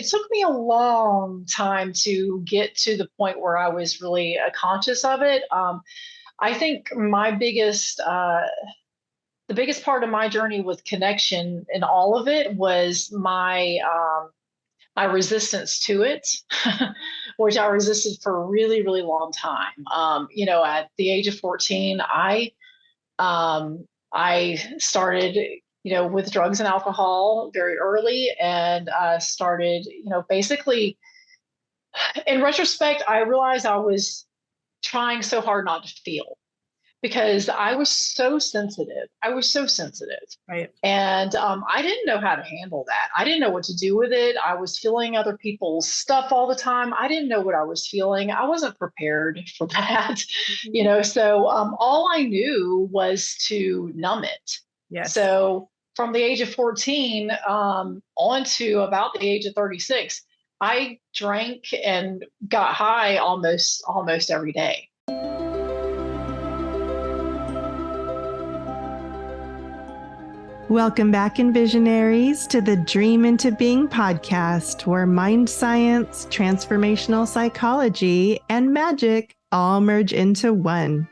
took me a long time to get to the point where I was really conscious of it. I think the biggest part of my journey with connection in all of it was my resistance to it, which I resisted for a really, really long time. At the age of 14, I started, with drugs and alcohol very early, and started, basically, in retrospect, I realized I was trying so hard not to feel because I was so sensitive. I was so sensitive. Right. And I didn't know how to handle that. I didn't know what to do with it. I was feeling other people's stuff all the time. I didn't know what I was feeling. I wasn't prepared for that, So all I knew was to numb it. Yes. So from the age of 14 on to about the age of 36, I drank and got high almost every day. Welcome back, Envisionaries, to the Dream into Being podcast, where mind science, transformational psychology, and magic all merge into one.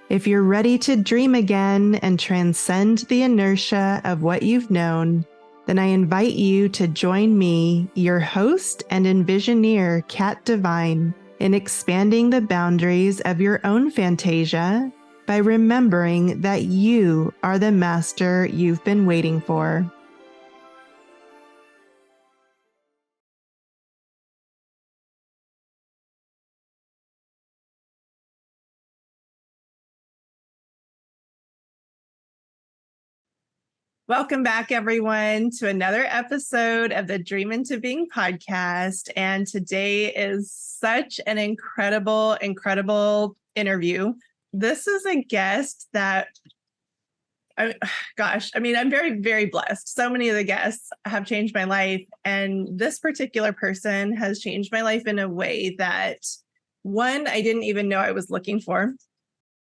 If you're ready to dream again and transcend the inertia of what you've known, then I invite you to join me, your host and Envisioneer, Kat Devine, in expanding the boundaries of your own Fantasia by remembering that you are the master you've been waiting for. Welcome back, everyone, to another episode of the Dream into Being podcast. And today is such an incredible interview. This is a guest that, I'm very, very blessed. So many of the guests have changed my life. And this particular person has changed my life in a way that, one, I didn't even know I was looking for.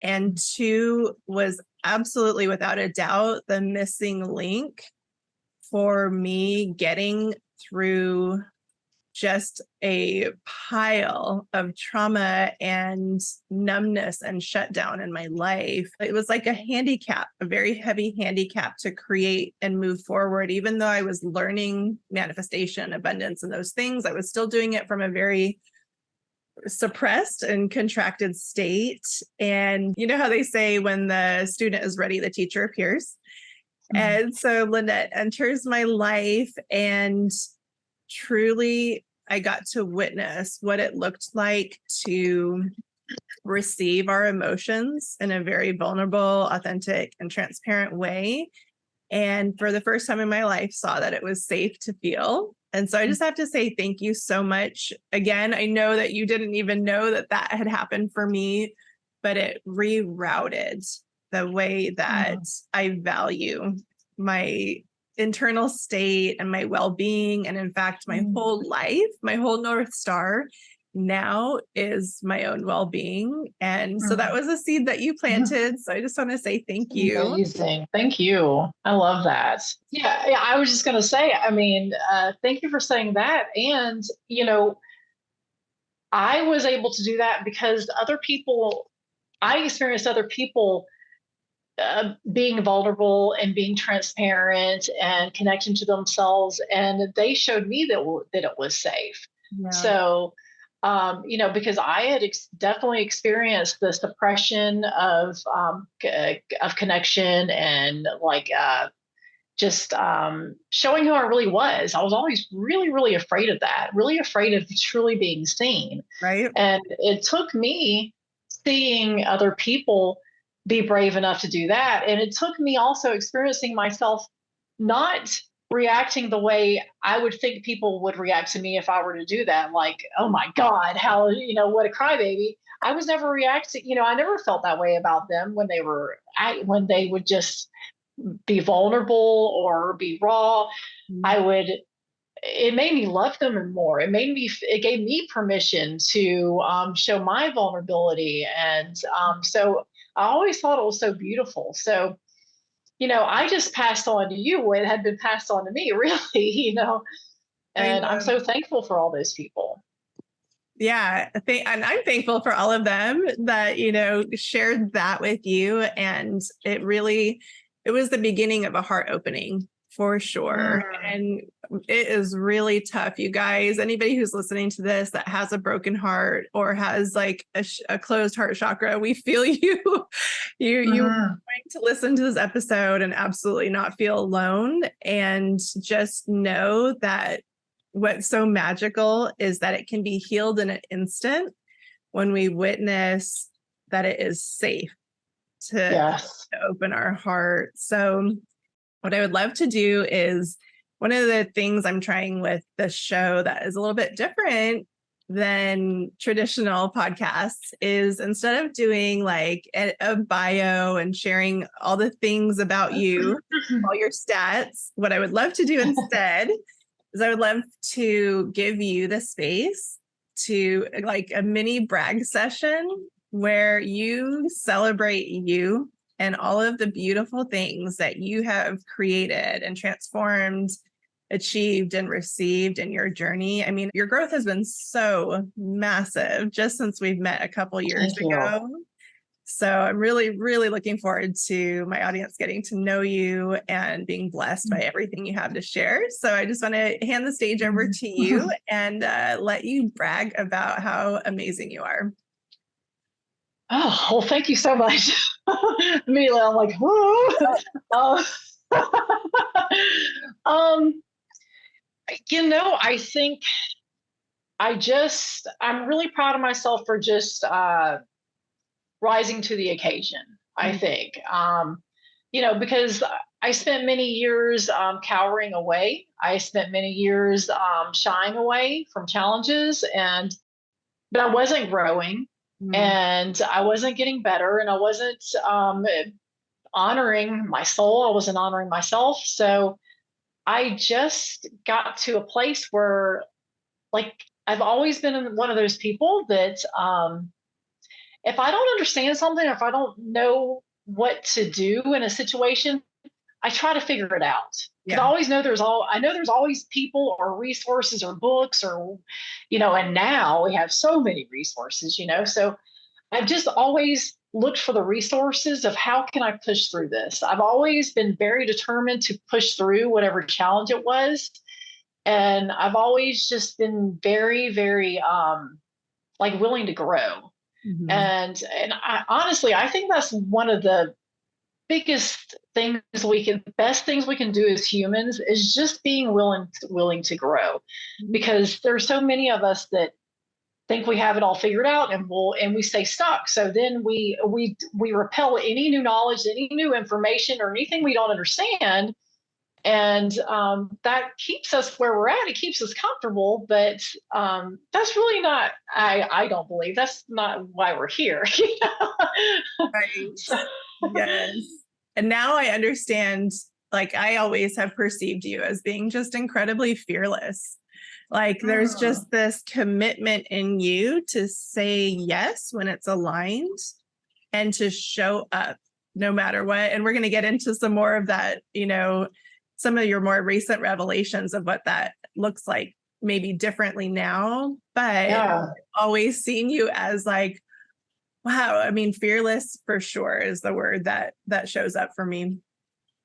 And two, was absolutely without a doubt the missing link for me getting through just a pile of trauma and numbness and shutdown in my life. It was like a handicap, a very heavy handicap to create and move forward. Even though I was learning manifestation, abundance, and those things, I was still doing it from a very suppressed and contracted state. And you know how they say when the student is ready, the teacher appears. And so Lynette enters my life, and truly I got to witness what it looked like to receive our emotions in a very vulnerable, authentic, and transparent way. And for the first time in my life, saw that it was safe to feel. And so I just have to say thank you so much. Again, I know that you didn't even know that that had happened for me, but it rerouted the way that I value my internal state and my well-being. And in fact, my whole life, my whole North Star now is my own well-being. And so that was a seed that you planted. So I just want to say thank you. Amazing. Thank you. I love that. Yeah, I was just going to say, thank you for saying that. And, I was able to do that because I experienced other people being vulnerable and being transparent and connecting to themselves. And they showed me that it was safe. Yeah. So, because I had definitely experienced the suppression of connection and showing who I really was. I was always really, really afraid of that, really afraid of truly being seen. Right. And it took me seeing other people be brave enough to do that. And it took me also experiencing myself not reacting the way I would think people would react to me if I were to do that. Like, oh my God, how, what a crybaby. I was never reacting, I never felt that way about them when they would just be vulnerable or be raw. It made me love them more. It gave me permission to show my vulnerability. And so I always thought it was so beautiful. So, I just passed on to you what had been passed on to me, really, And I'm so thankful for all those people. Yeah. And I'm thankful for all of them that, shared that with you. And it was the beginning of a heart opening for sure. And it is really tough, you guys. Anybody who's listening to this that has a broken heart or has like a closed heart chakra, we feel you. You're going to listen to this episode and absolutely not feel alone. And just know that what's so magical is that it can be healed in an instant when we witness that it is safe to open our heart. So what I would love to do is, one of the things I'm trying with this show that is a little bit different than traditional podcasts is, instead of doing like a bio and sharing all the things about you, all your stats, what I would love to do instead is I would love to give you the space to like a mini brag session where you celebrate you and all of the beautiful things that you have created and transformed, achieved, and received in your journey. I mean, your growth has been so massive just since we've met a couple years ago. So I'm really, really looking forward to my audience getting to know you and being blessed by everything you have to share. So I just want to hand the stage over to you and let you brag about how amazing you are. Oh, well, thank you so much. Immediately, I'm like, whoa. I think I'm really proud of myself for just rising to the occasion, I think. Because I spent many years cowering away. I spent many years shying away from challenges, but I wasn't growing. And I wasn't getting better, and I wasn't honoring my soul. I wasn't honoring myself. So I just got to a place where, like, I've always been one of those people that if I don't understand something, or if I don't know what to do in a situation, I try to figure it out. Because I always know there's always people or resources or books or, and now we have so many resources, so I've just always looked for the resources of how can I push through this. I've always been very determined to push through whatever challenge it was. And I've always just been very, very willing to grow. And I honestly, I think that's one of the best things we can do as humans is just being willing to grow, because there's so many of us that think we have it all figured out and we stay stuck. So then we repel any new knowledge, any new information, or anything we don't understand. And that keeps us where we're at. It keeps us comfortable, but that's really not, I don't believe that's not why we're here. Right. Yes. And now I understand, like, I always have perceived you as being just incredibly fearless. Like there's just this commitment in you to say yes when it's aligned and to show up no matter what. And we're going to get into some more of that, some of your more recent revelations of what that looks like, maybe differently now, but I've always seen you as like, wow. I mean, fearless for sure is the word that shows up for me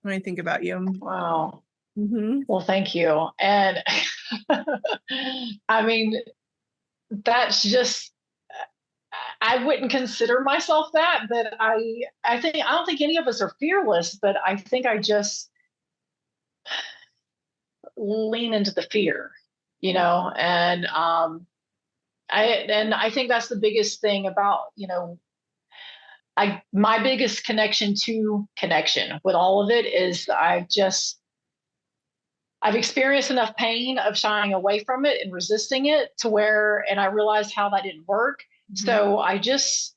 when I think about you. Wow. Well, thank you. And I mean, that's just, I wouldn't consider myself that, but I don't think any of us are fearless, but I think I just lean into the fear, and I think that's the biggest thing about, my biggest connection with all of it is I've experienced enough pain of shying away from it and resisting it and I realized how that didn't work. So I just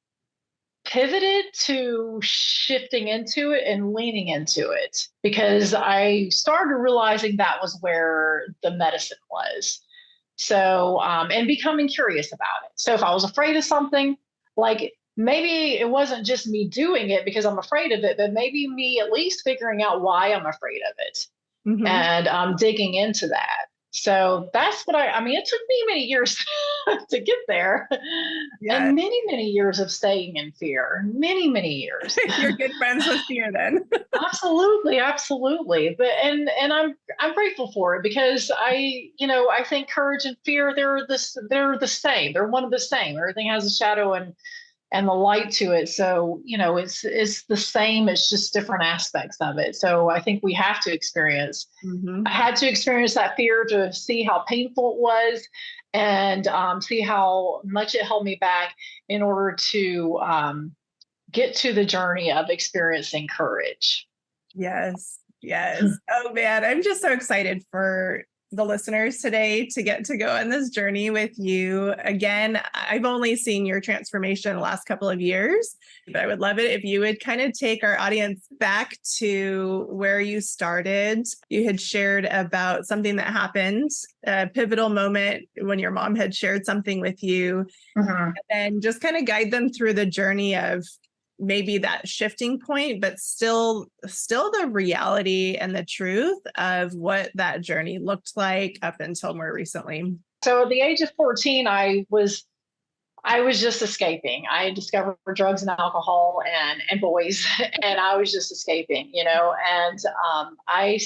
pivoted to shifting into it and leaning into it, because I started realizing that was where the medicine was. So, and becoming curious about it. So if I was afraid of something, like maybe it wasn't just me doing it because I'm afraid of it, but maybe me at least figuring out why I'm afraid of it. And digging into that. So that's what I mean, it took me many years to get there, Yeah. and many, many years of staying in fear, many, many years. You're good friends with fear then. Absolutely, absolutely. But and I'm grateful for it, because I think courage and fear, they're the same. They're one of the same. Everything has a shadow and the light to it. So, it's the same. It's just different aspects of it. So I think we have to experience. Mm-hmm. I had to experience that fear to see how painful it was, and see how much it held me back in order to get to the journey of experiencing courage. Yes. Yes. Oh man, I'm just so excited for the listeners today to get to go on this journey with you. Again, I've only seen your transformation the last couple of years, but I would love it if you would kind of take our audience back to where you started. You had shared about something that happened, a pivotal moment when your mom had shared something with you, and just kind of guide them through the journey of maybe that shifting point, but still the reality and the truth of what that journey looked like up until more recently. So at the age of 14, I was just escaping. I discovered drugs and alcohol and boys, and I was just escaping, and I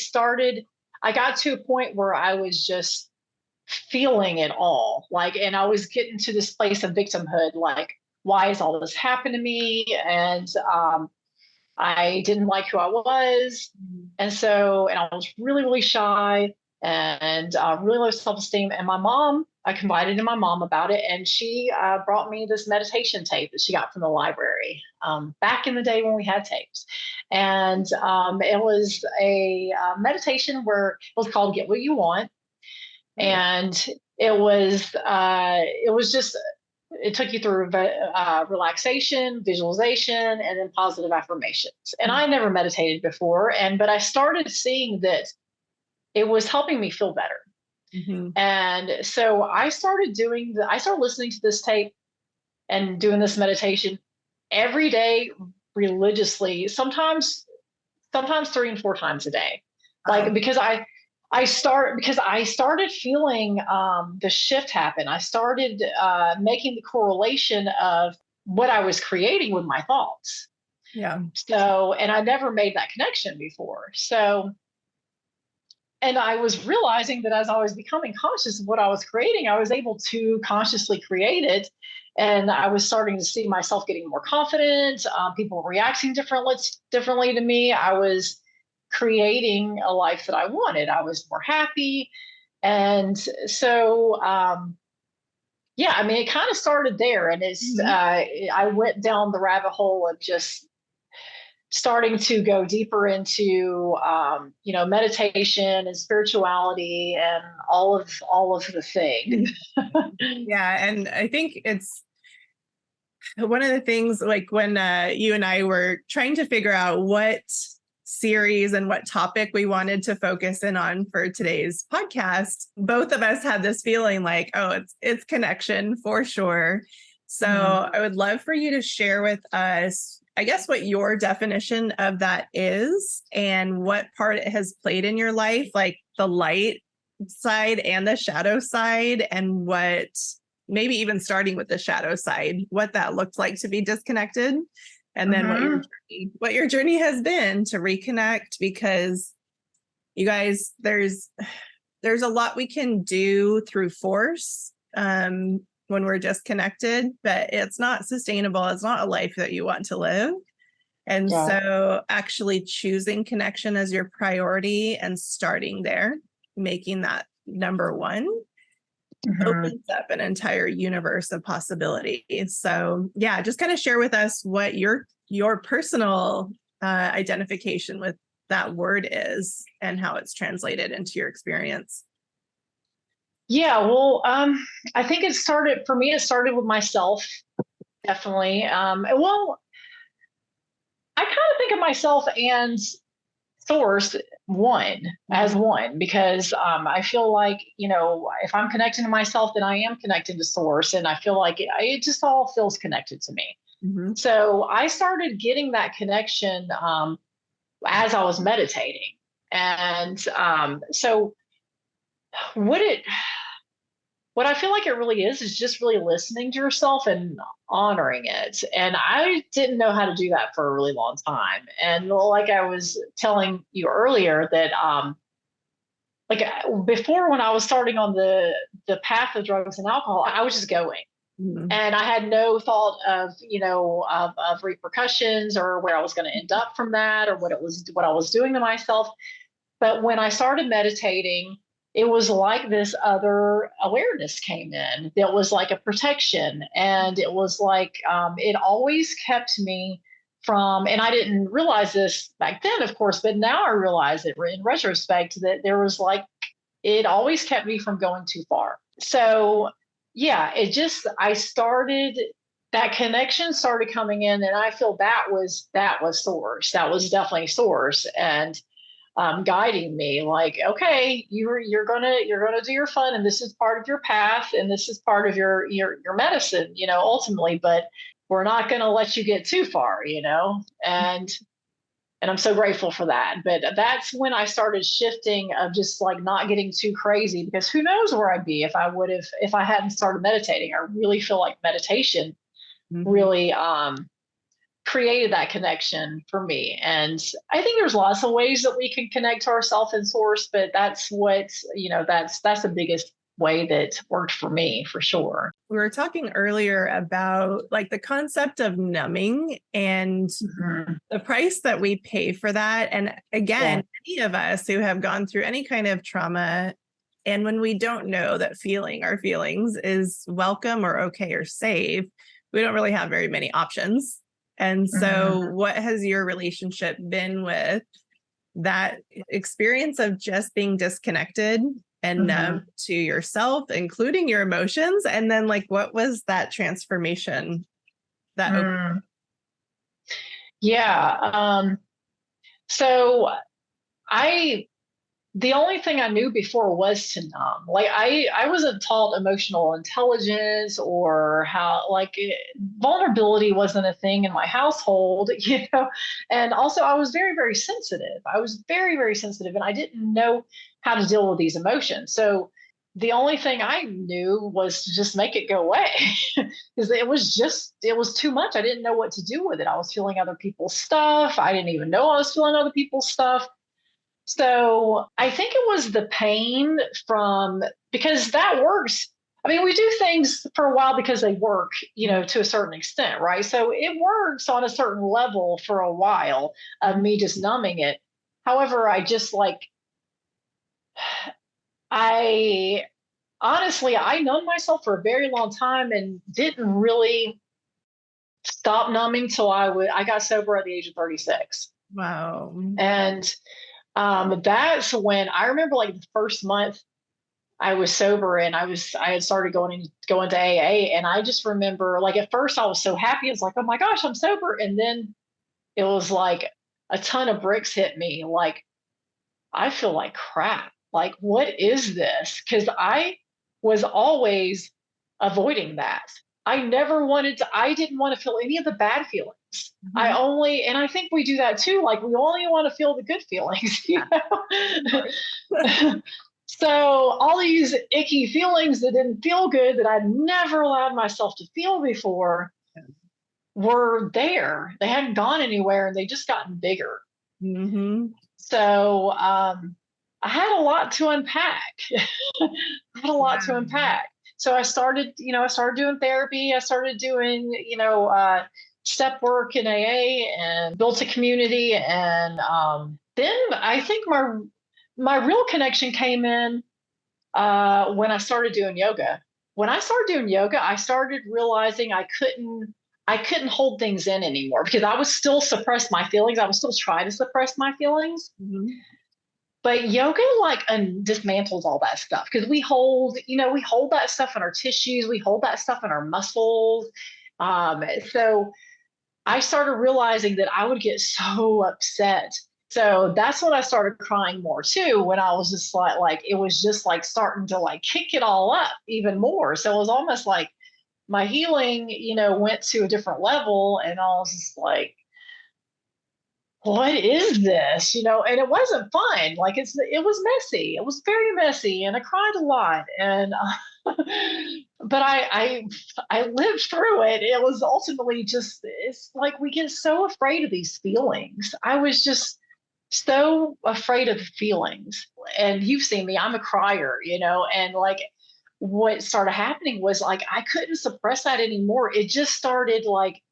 got to a point where I was just feeling it all, and I was getting to this place of victimhood, like, why is all this happening to me? And I didn't like who I was. And I was really, really shy, and really low self-esteem. And I confided in my mom about it, and she brought me this meditation tape that she got from the library back in the day when we had tapes. And it was a meditation where it was called Get What You Want. And it took you through relaxation, visualization, and then positive affirmations. And I never meditated before, but I started seeing that it was helping me feel better. Mm-hmm. And so I started listening to this tape and doing this meditation every day religiously, sometimes 3 and 4 times a day. Because I started feeling the shift happen. I started making the correlation of what I was creating with my thoughts. Yeah. So, and I never made that connection before. So, and I was realizing that as I was becoming conscious of what I was creating, I was able to consciously create it. And I was starting to see myself getting more confident, people reacting differently to me. I was creating a life that I wanted. I was more happy. And so, it kind of started there. And I went down the rabbit hole of just starting to go deeper into, meditation and spirituality and all of the things. Yeah. And I think it's one of the things, like when you and I were trying to figure out what series and what topic we wanted to focus in on for today's podcast, both of us had this feeling like, oh, it's connection for sure. So I would love for you to share with us, I guess, what your definition of that is and what part it has played in your life, like the light side and the shadow side, and what, maybe even starting with the shadow side, what that looked like to be disconnected. And then what your journey has been to reconnect, because you guys, there's a lot we can do through force when we're disconnected, but it's not sustainable. It's not a life that you want to live. And so actually choosing connection as your priority and starting there, making that number one, opens up an entire universe of possibilities. So yeah, just kind of share with us what your personal identification with that word is and how it's translated into your experience. Yeah, well, I think it started with myself, definitely. Well, I kind of think of myself and source as one, because I feel like, if I'm connecting to myself, then I am connected to source. And I feel like it just all feels connected to me. So I started getting that connection as I was meditating. And so what it what I feel like it really is just really listening to yourself and honoring it. And I didn't know how to do that for a really long time. And like I was telling you earlier that before, when I was starting on the path of drugs and alcohol, I was just going. Mhm. And I had no thought of, of repercussions or where I was going to end up from that or what I was doing to myself. But when I started meditating, it was like this other awareness came in that was like a protection. And it was like, it always kept me from, and I didn't realize this back then, of course, but now I realize it in retrospect that there was like, it always kept me from going too far. So, yeah, I started, that connection started coming in, and I feel that was source. That was definitely source. And guiding me like, okay, you're gonna do your fun, and this is part of your path, and this is part of your medicine, ultimately, but we're not going to let you get too far, and I'm so grateful for that. But that's when I started shifting of just like not getting too crazy, because who knows where I'd be if I hadn't started meditating. I really feel like meditation really created that connection for me. And I think there's lots of ways that we can connect to ourself and source, but that's that's the biggest way that worked for me, for sure. We were talking earlier about like the concept of numbing and the price that we pay for that. And again, any of us who have gone through any kind of trauma, and when we don't know that feeling our feelings is welcome or okay or safe, we don't really have very many options. And so what has your relationship been with that experience of just being disconnected and numb to yourself, including your emotions? And then like, what was that transformation that Yeah. So I the only thing I knew before was to numb. Like I wasn't taught emotional intelligence or how vulnerability wasn't a thing in my household, And also I was very, very sensitive. I was very, very sensitive, and I didn't know how to deal with these emotions. So the only thing I knew was to just make it go away because it was too much. I didn't know what to do with it. I was feeling other people's stuff. I didn't even know I was feeling other people's stuff. So I think it was the pain from, because that works. I mean, we do things for a while because they work, to a certain extent, right? So it works on a certain level for a while of me just numbing it. However, I honestly, I numbed myself for a very long time and didn't really stop numbing till I got sober at the age of 36. wow. And that's when I remember, like, the first month I was sober, and I had started going to AA, and I just remember, like, at first I was so happy. It's like, oh my gosh, I'm sober. And then it was like a ton of bricks hit me. Like, I feel like crap. Like, what is this? Because I was always avoiding that. I didn't want to feel any of the bad feelings. And I think we do that too. Like, we only want to feel the good feelings, So all these icky feelings that didn't feel good, that I'd never allowed myself to feel before, were there. They hadn't gone anywhere, and they just gotten bigger. So I had a lot to unpack. I had a lot to unpack. So I started doing therapy. I started doing, step work in AA, and built a community. And then I think my real connection came in when I started doing yoga. When I started doing yoga, I started realizing I couldn't hold things in anymore, because I was still suppressed my feelings. I was still trying to suppress my feelings. But yoga dismantles all that stuff, because we hold that stuff in our tissues, we hold that stuff in our muscles. So I started realizing that I would get so upset. So that's when I started crying more too, when I was just like it was just like starting to like kick it all up even more. So it was almost like my healing, went to a different level, and I was just like, what is this? And it wasn't fun. Like it was messy. It was very messy, and I cried a lot. And but I lived through it. It was ultimately just, it's like we get so afraid of these feelings. I was just so afraid of feelings. And you've seen me, I'm a crier, and like what started happening was like I couldn't suppress that anymore. It just started like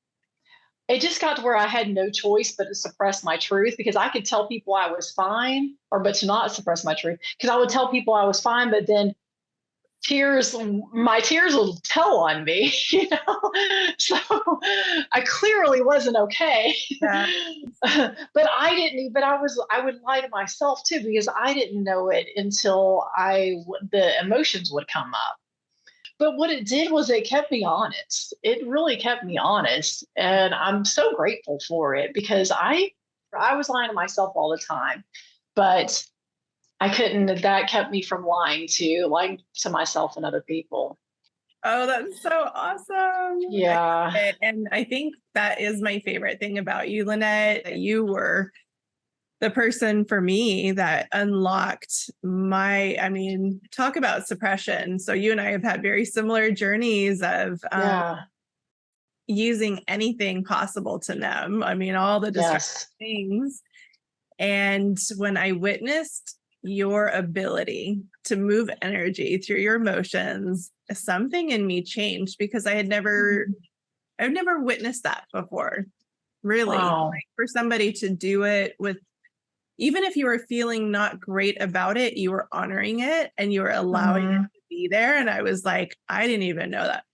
it just got to where I had no choice but to suppress my truth, because I could tell people I was fine, but to not suppress my truth, because I would tell people I was fine, but then my tears will tell on me, So I clearly wasn't okay. Yeah. But I would lie to myself too, because I didn't know it until the emotions would come up. But what it did was it kept me honest. It really kept me honest. And I'm so grateful for it, because I was lying to myself all the time, but I couldn't, that kept me from lying to myself and other people. Oh, that's so awesome. Yeah. And I think that is my favorite thing about you, Lynette, that you were the person for me that unlocked talk about suppression. So you and I have had very similar journeys of using anything possible to numb. All the destructive things. And when I witnessed your ability to move energy through your emotions, something in me changed, because I've never witnessed that before. Really. Wow. Like, for somebody to do it with, even if you were feeling not great about it, you were honoring it and you were allowing it to be there. And I was like, I didn't even know that,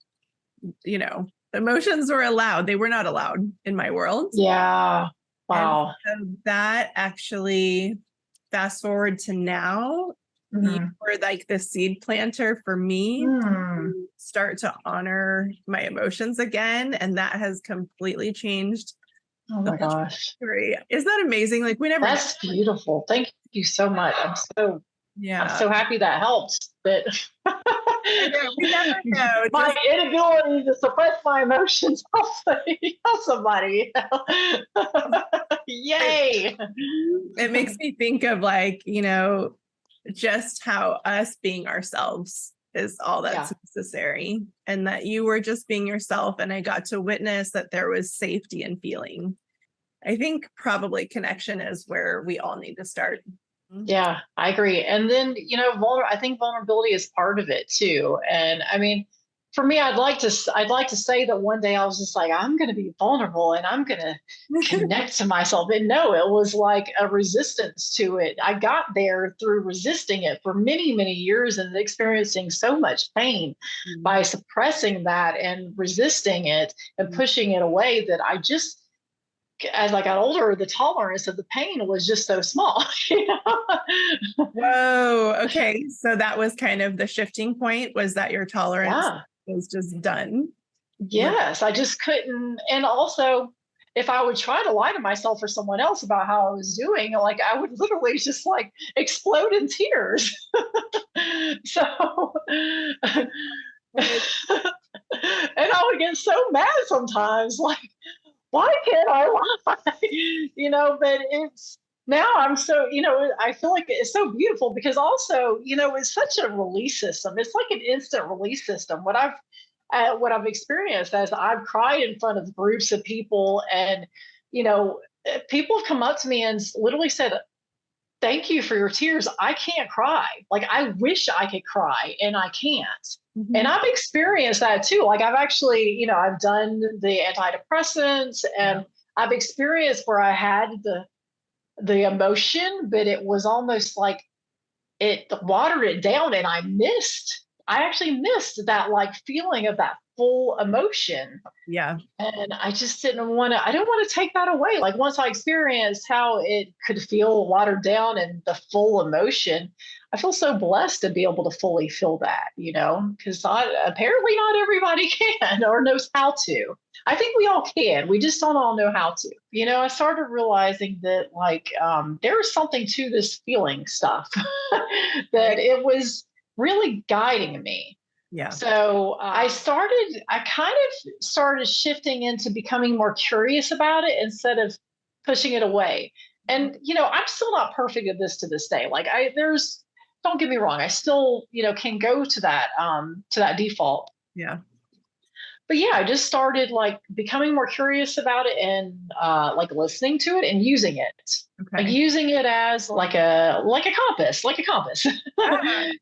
emotions were allowed. They were not allowed in my world. Yeah. Wow. And so that actually, fast forward to now, you were like the seed planter for me to start to honor my emotions again. And that has completely changed. Oh my gosh. Isn't that amazing? Like, That's beautiful. Thank you so much. I'm so happy that helped. But I know, we never know. My inability to suppress my emotions help somebody. Yay. It makes me think of just how us being ourselves is all that's necessary, and that you were just being yourself, and I got to witness that there was safety in feeling. I think probably connection is where we all need to start. Yeah, I agree. And then, I think vulnerability is part of it too. And for me, I'd like to say that one day I was just like, I'm going to be vulnerable and I'm going to connect to myself. And no, it was like a resistance to it. I got there through resisting it for many, many years and experiencing so much pain by suppressing that and resisting it and pushing it away, that as I got older, the tolerance of the pain was just so small. Whoa. Okay. So that was kind of the shifting point, was that your tolerance was just done. Yes. I just couldn't. And also, if I would try to lie to myself or someone else about how I was doing, like I would literally just like explode in tears. So, and I would get so mad sometimes, like, why can't I lie? But now I'm so, I feel like it's so beautiful, because also, it's such a release system. It's like an instant release system. What I've experienced as I've cried in front of groups of people, and, people have come up to me and literally said, thank you for your tears. I can't cry. Like, I wish I could cry and I can't. And I've experienced that too. Like, I've actually, I've done the antidepressants, and I've experienced where I had the emotion, but it was almost like it watered it down, and I actually missed that like feeling of that full emotion. Yeah. And I just I didn't want to take that away. Like, once I experienced how it could feel watered down and the full emotion, I feel so blessed to be able to fully feel that, because apparently not everybody can or knows how to. I think we all can. We just don't all know how to. I started realizing that there was something to this feeling stuff, that it was really guiding me. Yeah. So I kind of started shifting into becoming more curious about it, instead of pushing it away. And, I'm still not perfect at this to this day. Like don't get me wrong. I still, can go to that default. Yeah. But yeah, I just started like becoming more curious about it and like listening to it and using it. Okay. Like using it as like a compass,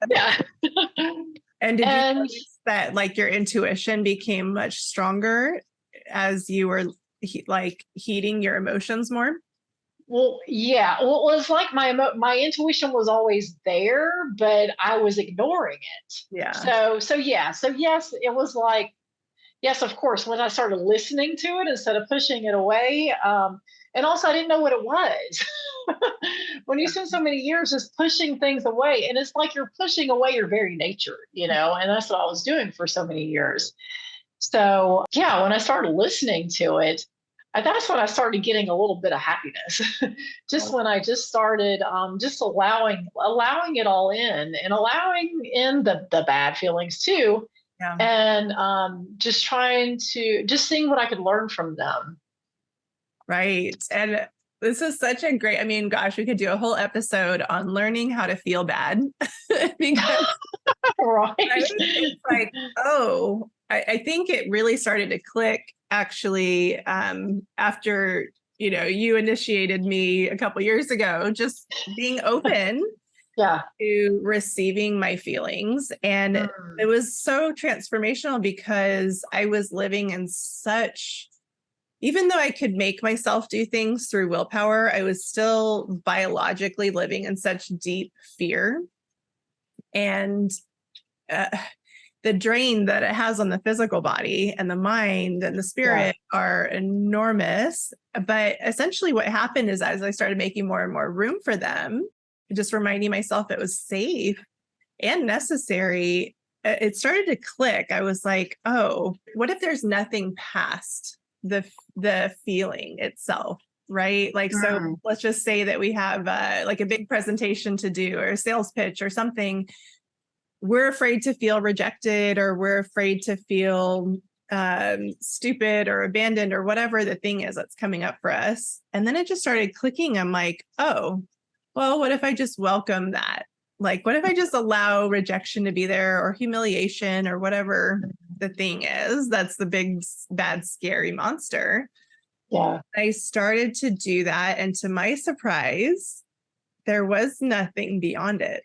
Yeah. And did you notice that like your intuition became much stronger as you were like heeding your emotions more? Well, yeah. Well, it was like my intuition was always there, but I was ignoring it. Yeah. So yes, it was like, yes, of course, when I started listening to it instead of pushing it away. And also I didn't know what it was. When you spend so many years just pushing things away, and it's like you're pushing away your very nature, and that's what I was doing for so many years. So yeah, when I started listening to it, that's when I started getting a little bit of happiness. Just when I just started just allowing it all in, and allowing in the bad feelings too. Yeah. And just seeing what I could learn from them. Right. And this is such a great, I mean, gosh, we could do a whole episode on learning how to feel bad because Right. It's like, I think it really started to click actually after, you initiated me a couple years ago, just being open to receiving my feelings. And it was so transformational because I was living in even though I could make myself do things through willpower, I was still biologically living in such deep fear. And the drain that it has on the physical body and the mind and the spirit are enormous. But essentially what happened is as I started making more and more room for them, just reminding myself it was safe and necessary, it started to click. I was like, oh, what if there's nothing past the feeling itself? Right. Like, so let's just say that we have like a big presentation to do or a sales pitch or something. We're afraid to feel rejected, or we're afraid to feel stupid or abandoned or whatever the thing is that's coming up for us. And then it just started clicking. I'm like, oh, well, what if I just welcome that? Like, what if I just allow rejection to be there, or humiliation, or whatever the thing is that's the big, bad, scary monster? Yeah. I started to do that. And to my surprise, there was nothing beyond it.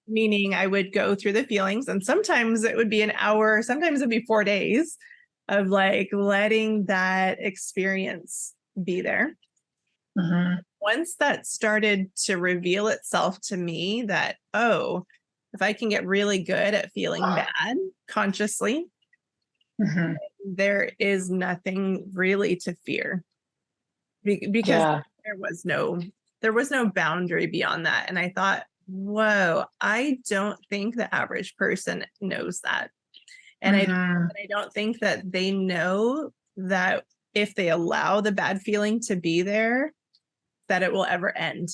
Meaning I would go through the feelings, and sometimes it would be an hour, sometimes it'd be 4 days of like letting that experience be there. Once that started to reveal itself to me that, oh, if I can get really good at feeling bad consciously, there is nothing really to fear because there was no boundary beyond that. And I thought, whoa, I don't think the average person knows that. And I don't think that they know that if they allow the bad feeling to be there, that it will ever end.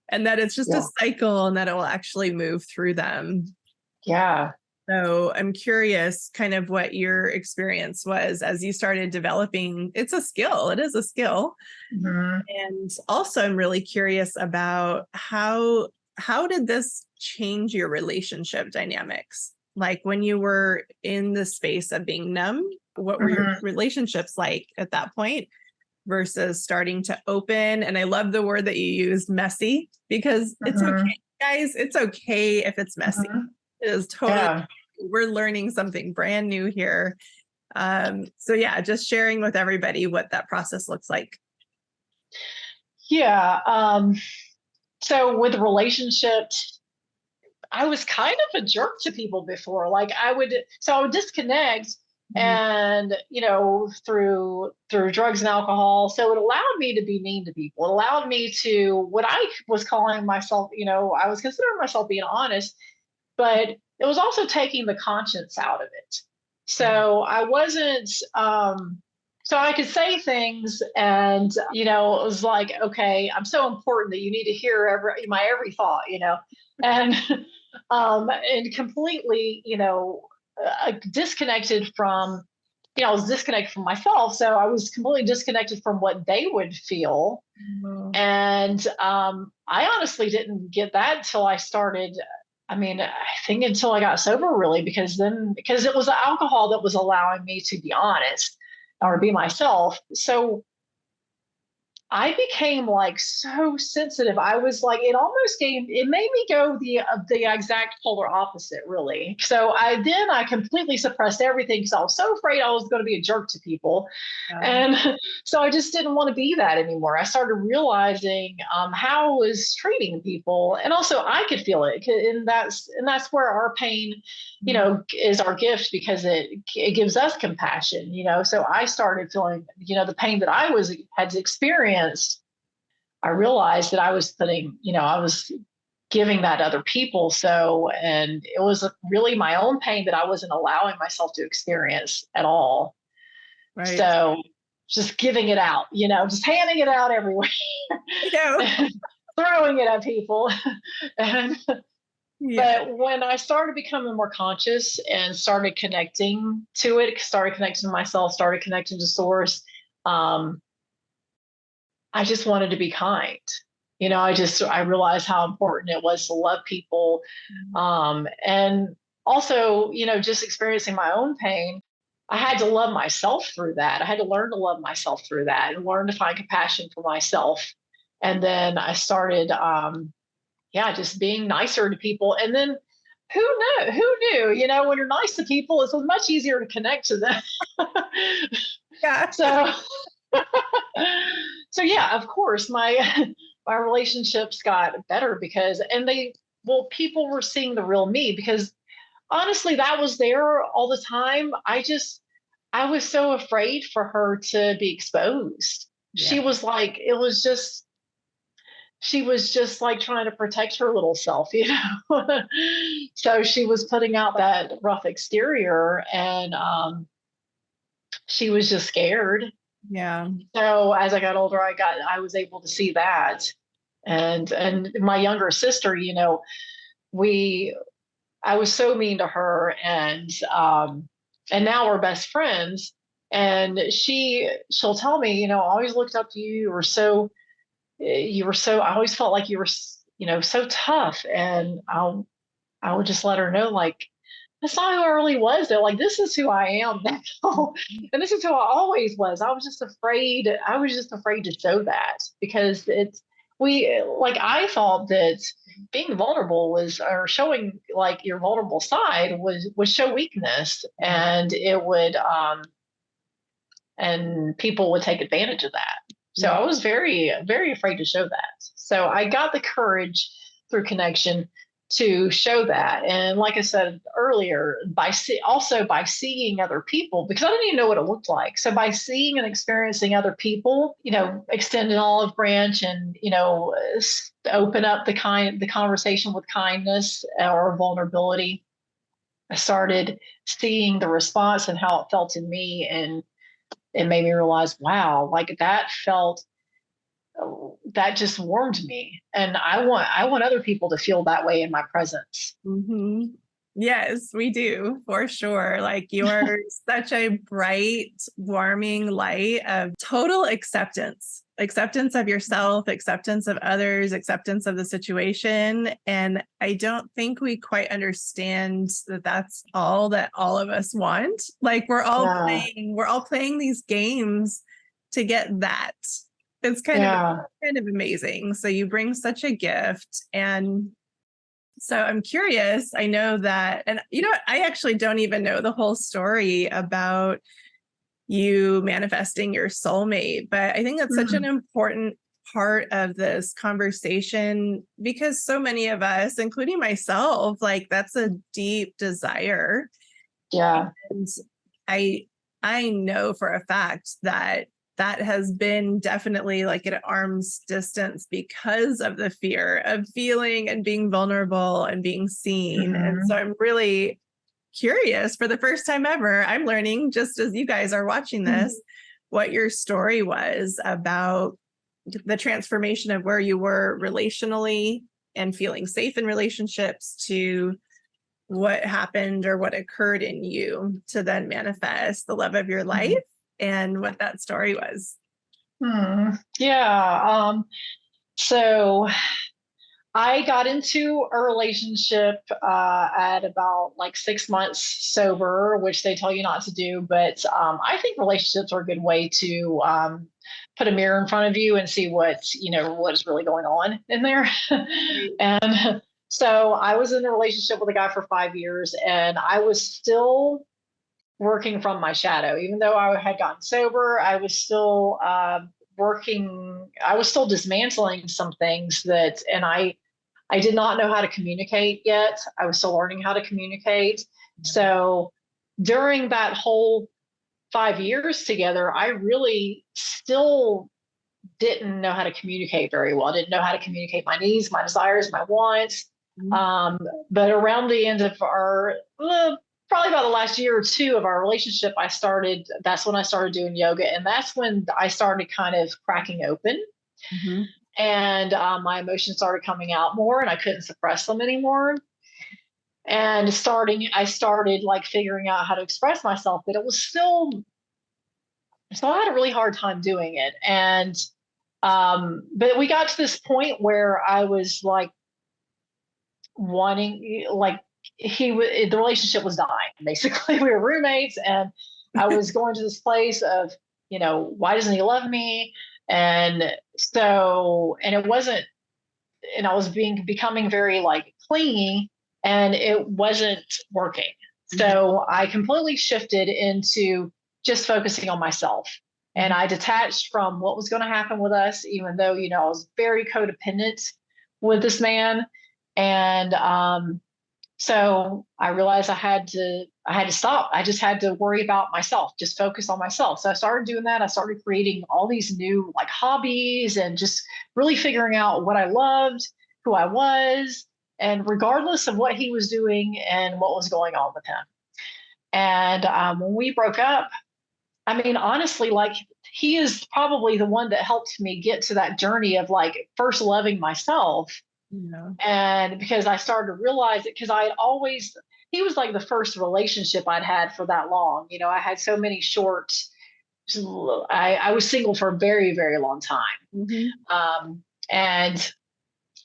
And that it's just a cycle, and that it will actually move through them. Yeah. So I'm curious kind of what your experience was as you started developing. It's a skill. It is a skill. And also I'm really curious about how did this change your relationship dynamics? Like when you were in the space of being numb, what were your relationships like at that point versus starting to open? And I love the word that you used, messy, because it's okay, guys. It's okay if it's messy. It is totally, we're learning something brand new here. So yeah, just sharing with everybody what that process looks like. Yeah. So with relationships, I was kind of a jerk to people before. Like I would disconnect and, through drugs and alcohol. So it allowed me to be mean to people. It allowed me to, what I was calling myself, I was considering myself being honest, but it was also taking the conscience out of it. So I wasn't, so I could say things and, it was like, okay, I'm so important that you need to hear my every thought, and, and completely, disconnected from, I was disconnected from myself. So I was completely disconnected from what they would feel. Mm-hmm. And I honestly didn't get that until I started. I mean, I think until I got sober, really, because it was the alcohol that was allowing me to be honest or be myself. So I became like so sensitive. I was like, it made me go the exact polar opposite, really. So I completely suppressed everything because I was so afraid I was going to be a jerk to people. And so I just didn't want to be that anymore. I started realizing how I was treating people. And also I could feel it. And that's where our pain, is our gift, because it gives us compassion, So I started feeling, the pain that I had experienced. I realized that I was I was giving that to other people. And it was really my own pain that I wasn't allowing myself to experience at all. Right. So just giving it out, just handing it out everywhere, throwing it at people. And But when I started becoming more conscious and started connecting to it, started connecting to myself, started connecting to source, I just wanted to be kind. I realized how important it was to love people. And also, just experiencing my own pain, I had to love myself through that. I had to learn to love myself through that and learn to find compassion for myself. And then I started, just being nicer to people. And then who knew, when you're nice to people, it's much easier to connect to them. Yeah. So, yeah, of course, my relationships got better people were seeing the real me, because honestly, that was there all the time. I was so afraid for her to be exposed. Yeah. She was just like trying to protect her little self, So she was putting out that rough exterior, and she was just scared. Yeah. So as I got older, I was able to see that. And my younger sister, I was so mean to her, and now we're best friends. And she'll tell me, I always looked up to you. I always felt like you were, so tough. And I would just let her know, like, that's not who I really was, though. Like, this is who I am now. And this is who I always was. I was just afraid to show that, because I thought that being vulnerable or showing like your vulnerable side would show weakness, and it would, and people would take advantage of that. So I was very, very afraid to show that. So I got the courage through connection to show that. And like I said earlier, by seeing other people, because I didn't even know what it looked like. So by seeing and experiencing other people, extend an olive branch and, open up the conversation with kindness or vulnerability, I started seeing the response and how it felt in me. And it made me realize, wow, like that just warmed me. And I want other people to feel that way in my presence. Mm-hmm. Yes, we do, for sure. Like, you're such a bright, warming light of total acceptance of yourself, acceptance of others, acceptance of the situation. And I don't think we quite understand that that's all that all of us want. Like, we're all playing these games to get that. It's kind of amazing. So you bring such a gift. And so I'm curious, I know that, and I actually don't even know the whole story about you manifesting your soulmate, but I think that's such an important part of this conversation, because so many of us, including myself, like, that's a deep desire. Yeah. And I know for a fact that has been definitely like at arm's distance because of the fear of feeling and being vulnerable and being seen. And so I'm really curious, for the first time ever, I'm learning, just as you guys are watching this, what your story was about the transformation of where you were relationally and feeling safe in relationships to what happened or what occurred in you to then manifest the love of your life and what that story was. Yeah. So I got into a relationship at about like 6 months sober, which they tell you not to do. But I think relationships are a good way to put a mirror in front of you and see what's really going on in there. And so I was in a relationship with a guy for 5 years, and I was still working from my shadow. Even though I had gotten sober, I was still I was still dismantling some things and I did not know how to communicate yet. I was still learning how to communicate. So during that whole 5 years together, I really still didn't know how to communicate very well. I didn't know how to communicate my needs, my desires, my wants. But around the end of probably about the last year or two of our relationship, that's when I started doing yoga. And that's when I started kind of cracking open. And my emotions started coming out more, and I couldn't suppress them anymore. And I started like figuring out how to express myself, but it was so I had a really hard time doing it. And, but we got to this point where I was like wanting, like, the relationship was dying. Basically, we were roommates, and I was going to this place of, why doesn't he love me? And it wasn't, and I was becoming very like clingy, and it wasn't working. So I completely shifted into just focusing on myself. And I detached from what was going to happen with us, even though, I was very codependent with this man. And so I realized I had to stop. I just had to worry about myself, just focus on myself. So I started doing that. I started creating all these new like hobbies and just really figuring out what I loved, who I was, and regardless of what he was doing and what was going on with him. And when we broke up, I mean, honestly, like, he is probably the one that helped me get to that journey of like first loving myself. And because I started to realize it, because he was like the first relationship I'd had for that long. I had so many short, I was single for a very, very long time. And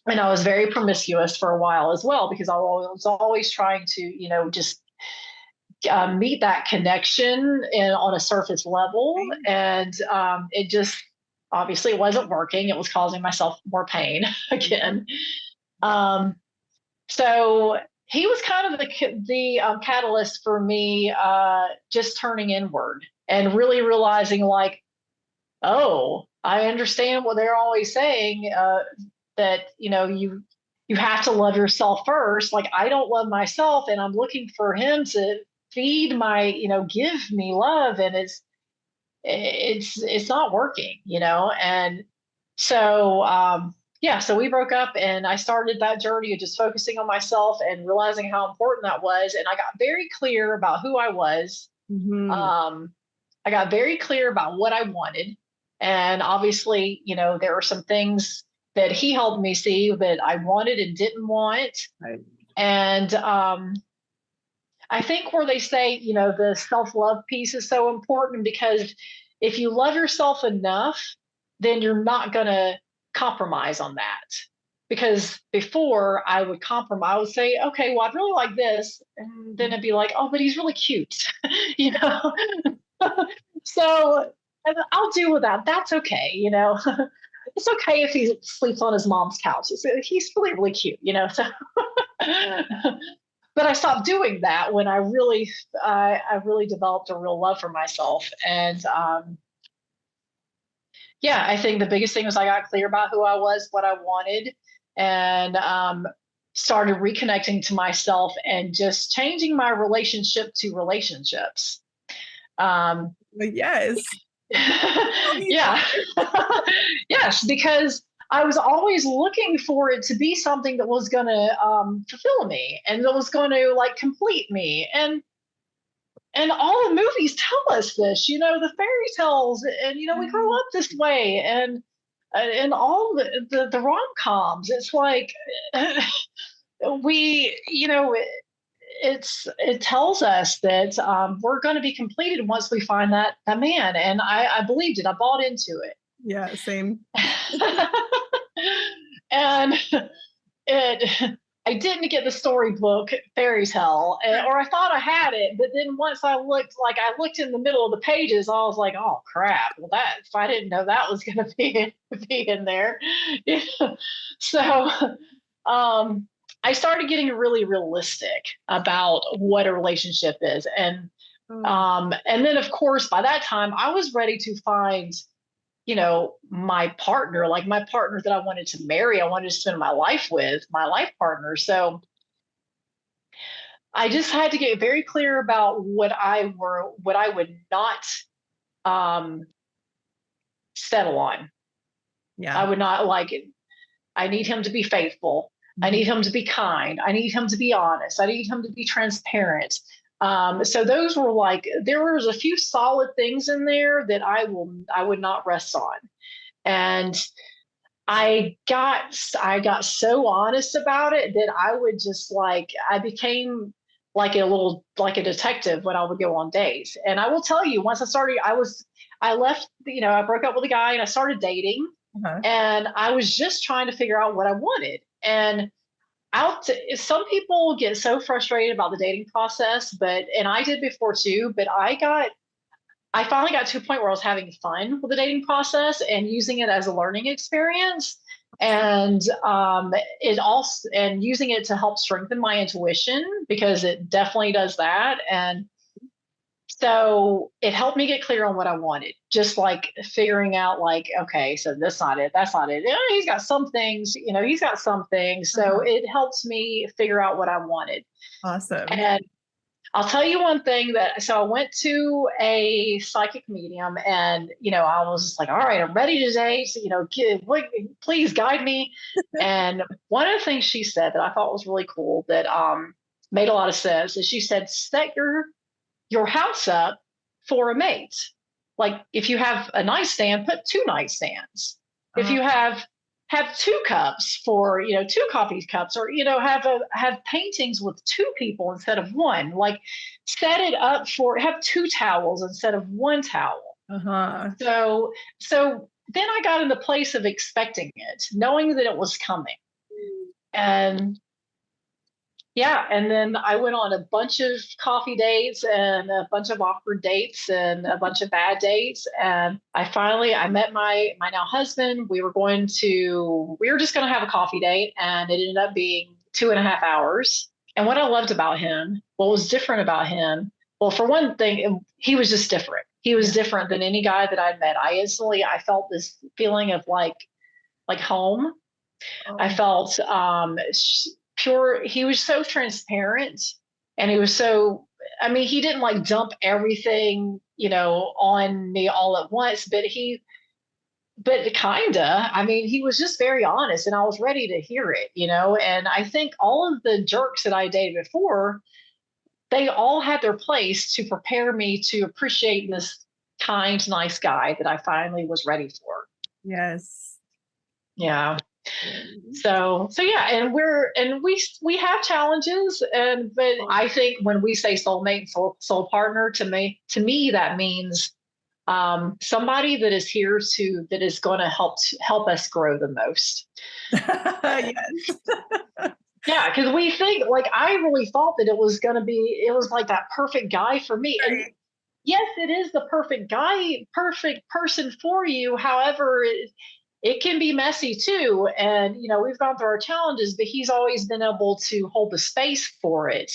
I was very promiscuous for a while as well, because I was always trying to, just meet that connection on a surface level. And it just, obviously it wasn't working. It was causing myself more pain again. So he was kind of the catalyst for me just turning inward and really realizing like, oh, I understand what they're always saying, that, you have to love yourself first. Like, I don't love myself, and I'm looking for him to feed give me love. And it's not working, And so, so we broke up, and I started that journey of just focusing on myself and realizing how important that was. And I got very clear about who I was. I got very clear about what I wanted. And obviously, there were some things that he helped me see that I wanted and didn't want. Right. And I think where they say, the self-love piece is so important, because if you love yourself enough, then you're not going to compromise on that. Because before I would compromise, I would say, okay, well, I'd really like this. And then it'd be like, oh, but he's really cute, So and I'll deal with that. That's okay. It's okay if he sleeps on his mom's couch. He's really, really cute, So, but I stopped doing that when I really developed a real love for myself. And I think the biggest thing was I got clear about who I was, what I wanted, and started reconnecting to myself and just changing my relationship to relationships. Yes. Yeah. Yes, because I was always looking for it to be something that was going to fulfill me and that was going to like complete me. And all the movies tell us this, the fairy tales, and we grow up this way, and all the rom-coms. It's like we, it tells us that we're going to be completed once we find that man. And I believed it. I bought into it. Yeah, same. And I didn't get the storybook Fairy Tale, or I thought I had it, but then once I looked in the middle of the pages, I was like, oh crap! Well, that if I didn't know that was going to be in there, yeah. So I started getting really realistic about what a relationship is, and then of course by that time I was ready to find my partner, like my partner that I wanted to marry, I wanted to spend my life with, my life partner. So I just had to get very clear about what I would not settle on. Yeah. I would not like it. I need him to be faithful. I need him to be kind. I need him to be honest. I need him to be transparent. So those were there was a few solid things in there that I would not rest on. And I got so honest about it that I would just I became like a detective when I would go on dates. And I will tell you, once I left, I broke up with a guy and I started dating, and I was just trying to figure out what I wanted. And some people get so frustrated about the dating process, and I did before too, but I finally got to a point where I was having fun with the dating process and using it as a learning experience, and using it to help strengthen my intuition, because it definitely does that. And so it helped me get clear on what I wanted, just figuring out okay, so that's not it. He's got some things, So it helps me figure out what I wanted. Awesome. And I'll tell you one thing so I went to a psychic medium, and, I was just like, all right, I'm ready to date. So, please guide me. And one of the things she said that I thought was really cool, that made a lot of sense, is she said, set your house up for a mate. Like if you have a nightstand, put 2 nightstands. If you have 2 cups for, 2 coffee cups, or, have paintings with 2 people instead of 1, set it up have 2 towels instead of 1 towel. So then I got in the place of expecting it, knowing that it was coming. And yeah, and then I went on a bunch of coffee dates and a bunch of awkward dates and a bunch of bad dates. And I met my now husband. We were just going to have a coffee date, and it ended up being 2.5 hours. And what I loved about him, what was different about him, well, for one thing, he was just different. He was different than any guy that I'd met. I felt this feeling of like home. I felt pure. He was so transparent, and he was so, he didn't dump everything, on me all at once, but kinda, he was just very honest, and I was ready to hear it, and I think all of the jerks that I dated before, they all had their place to prepare me to appreciate this kind, nice guy that I finally was ready for. Yes. Yeah. So yeah, and we have challenges, but I think when we say soulmate, soul partner, to me that means somebody that is here that is going to help us grow the most. Yes. Yeah, because we think I really thought that it was like that perfect guy for me. Right. And yes, it is the perfect guy, perfect person for you. However, it can be messy too. And, we've gone through our challenges, but he's always been able to hold the space for it.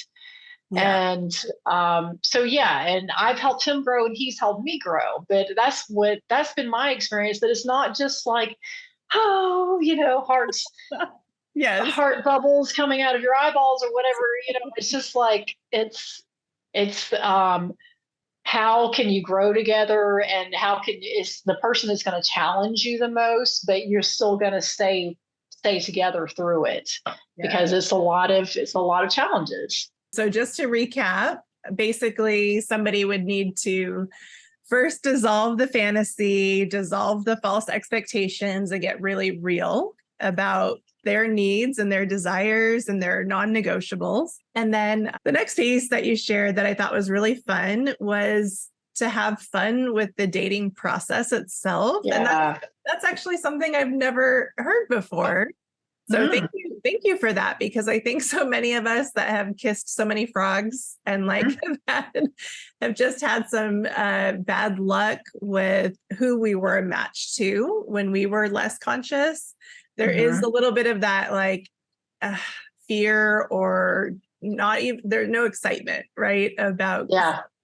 Yeah. And and I've helped him grow and he's helped me grow. But that's been my experience, that it's not just hearts, yes, heart bubbles coming out of your eyeballs or whatever, it's just it's how can you grow together, and is the person that's going to challenge you the most, but you're still going to stay together through it, because it's a lot of challenges. So just to recap, basically somebody would need to first dissolve the fantasy, dissolve the false expectations, and get really real about their needs and their desires and their non-negotiables. And then the next piece that you shared that I thought was really fun was to have fun with the dating process itself. Yeah. And that's actually something I've never heard before. So thank you for that, because I think so many of us that have kissed so many frogs and like have just had some bad luck with who we were matched to when we were less conscious. There is a little bit of that like fear, or not even, there's no excitement, right? About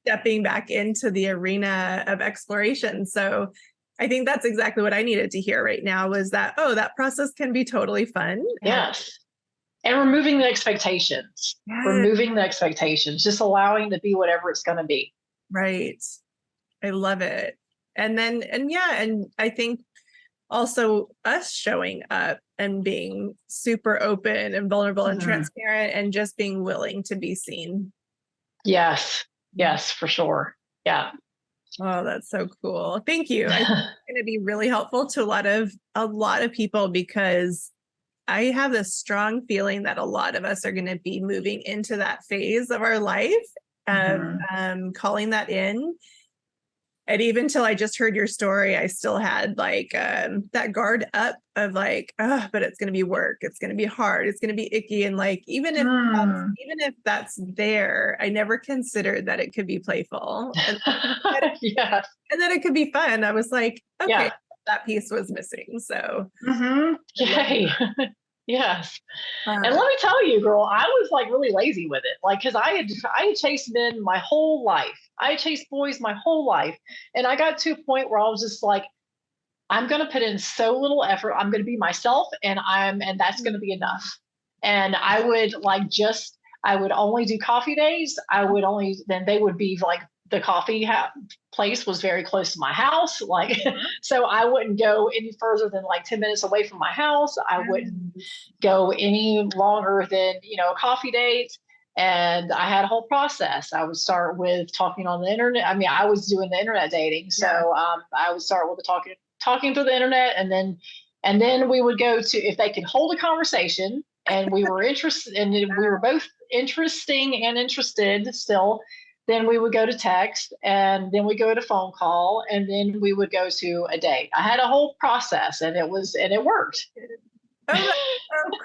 stepping back into the arena of exploration. So I think that's exactly what I needed to hear right now, was that, oh, that process can be totally fun. Yes. And removing the expectations, just allowing to be whatever it's going to be. Right. I love it. And I think also us showing up and being super open and vulnerable and transparent and just being willing to be seen. Yes. Yes, for sure. Yeah. Oh, that's so cool. Thank you. I think it's going to be really helpful to a lot of people, because I have this strong feeling that a lot of us are going to be moving into that phase of our life of calling that in. And even till I just heard your story, I still had like that guard up of like, oh, but it's going to be work. It's going to be hard. It's going to be icky. And like, even if that's there, I never considered that it could be playful. And, and then it could be fun. I was like, okay, that piece was missing. So yay. Yes. And let me tell you, girl, I was like really lazy with it. Like, cause I had chased men my whole life. I chased boys my whole life. And I got to a point where I was just like, I'm going to put in so little effort. I'm going to be myself, and that's going to be enough. And I would only do coffee days. Then they would be like, the coffee place was very close to my house. Like, so I wouldn't go any further than like 10 minutes away from my house. I wouldn't go any longer than, a coffee date. And I had a whole process. I would start with talking on the internet. I mean, I was doing the internet dating. So I would start with the talking through the internet. And then we would go to, if they could hold a conversation and we were interested, and we were both interesting and interested still, then we would go to text, and then we go to phone call, and then we would go to a date. I had a whole process, and it worked. Oh, that's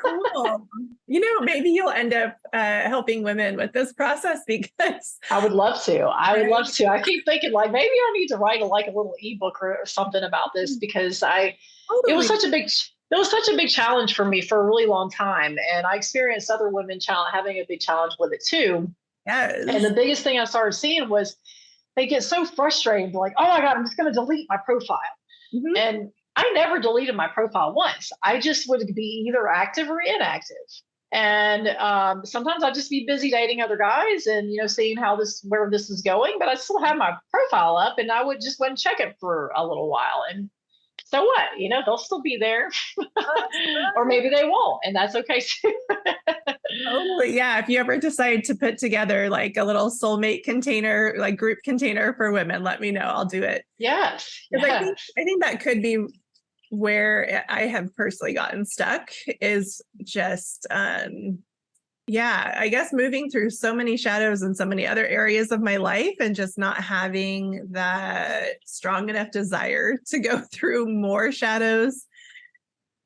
so cool. Maybe you'll end up helping women with this process, because I would love to. I keep thinking like, maybe I need to write a little ebook or something about this, because it was such a big challenge for me for a really long time. And I experienced other women having a big challenge with it too. Yes. And the biggest thing I started seeing was they get so frustrated, like, oh my God, I'm just going to delete my profile. And I never deleted my profile once. I just would be either active or inactive. And sometimes I'd just be busy dating other guys and, seeing where this is going. But I still have my profile up, and I would just go and check it for a little while. And so what? They'll still be there. Or maybe they won't. And that's okay too. Totally. Yeah. If you ever decide to put together like a little soulmate container, like group container for women, let me know. I'll do it. Yes. I think that could be where I have personally gotten stuck, is just, I guess moving through so many shadows in so many other areas of my life, and just not having that strong enough desire to go through more shadows.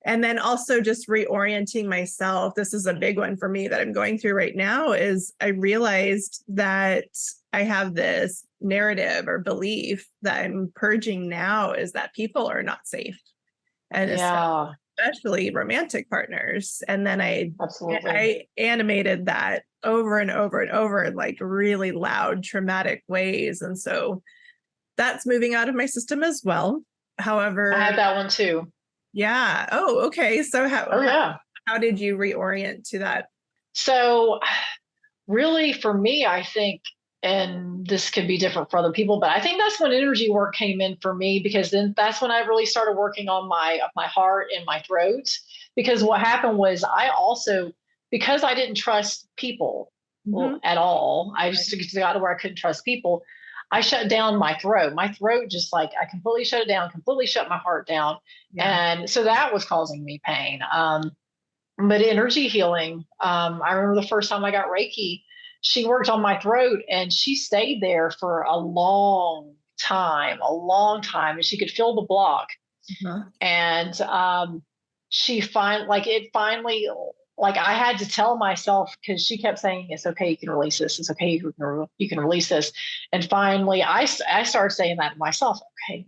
And then also just reorienting myself. This is a big one for me that I'm going through right now, is I realized that I have this narrative or belief that I'm purging now, is that people are not safe. And especially romantic partners. And then I animated that over and over and over in like really loud, traumatic ways. And so that's moving out of my system as well. However, I had that one too. Yeah. Oh, okay. So how did you reorient to that? So really for me, I think, and this could be different for other people, but I think that's when energy work came in for me, because then that's when I really started working on my heart and my throat. Because what happened was because I didn't trust people at all, I just got to where I couldn't trust people. I shut down my throat. My throat just like, I completely shut it down, completely shut my heart down. Yeah. And so that was causing me pain. But energy healing, I remember the first time I got Reiki, she worked on my throat and she stayed there for a long time, and she could feel the block. Uh-huh. And it finally, like I had to tell myself, because she kept saying, it's okay, you can release this. It's okay, you can release this. And finally, I started saying that to myself. Okay,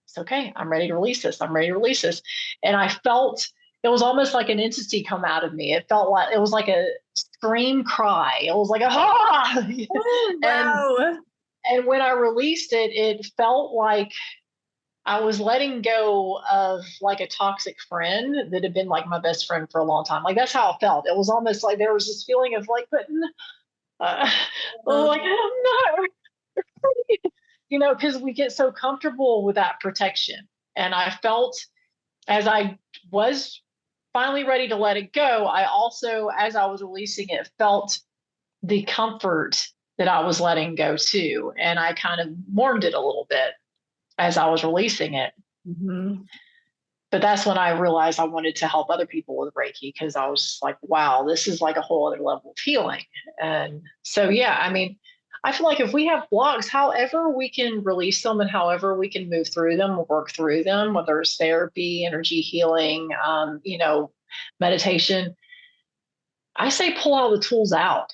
it's okay. I'm ready to release this. I'm ready to release this. And I felt it was almost like an entity come out of me. It felt like it was like a scream cry. It was like a ah, Oh, and wow. and when I released it, it felt like I was letting go of like a toxic friend that had been like my best friend for a long time. Like that's how it felt. It was almost like there was this feeling of like, but uh, like I'm not, because we get so comfortable with that protection. And I felt as I was finally ready to let it go, I also, as I was releasing it, felt the comfort that I was letting go too. And I kind of mourned it a little bit as I was releasing it. Mm-hmm. But that's when I realized I wanted to help other people with Reiki, because I was just like, wow, this is like a whole other level of healing. And so, yeah, I mean, I feel like if we have blocks, however we can release them and however we can move through them, work through them, whether it's therapy, energy healing, meditation, I say pull all the tools out,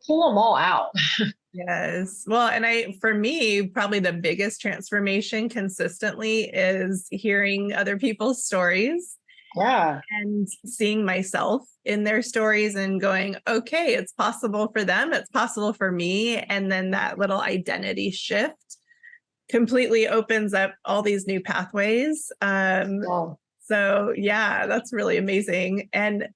pull them all out. Yes. Well, and for me, probably the biggest transformation consistently is hearing other people's stories. Yeah. And seeing myself in their stories and going, okay, it's possible for them, it's possible for me. And then that little identity shift completely opens up all these new pathways. Wow. So yeah, that's really amazing. And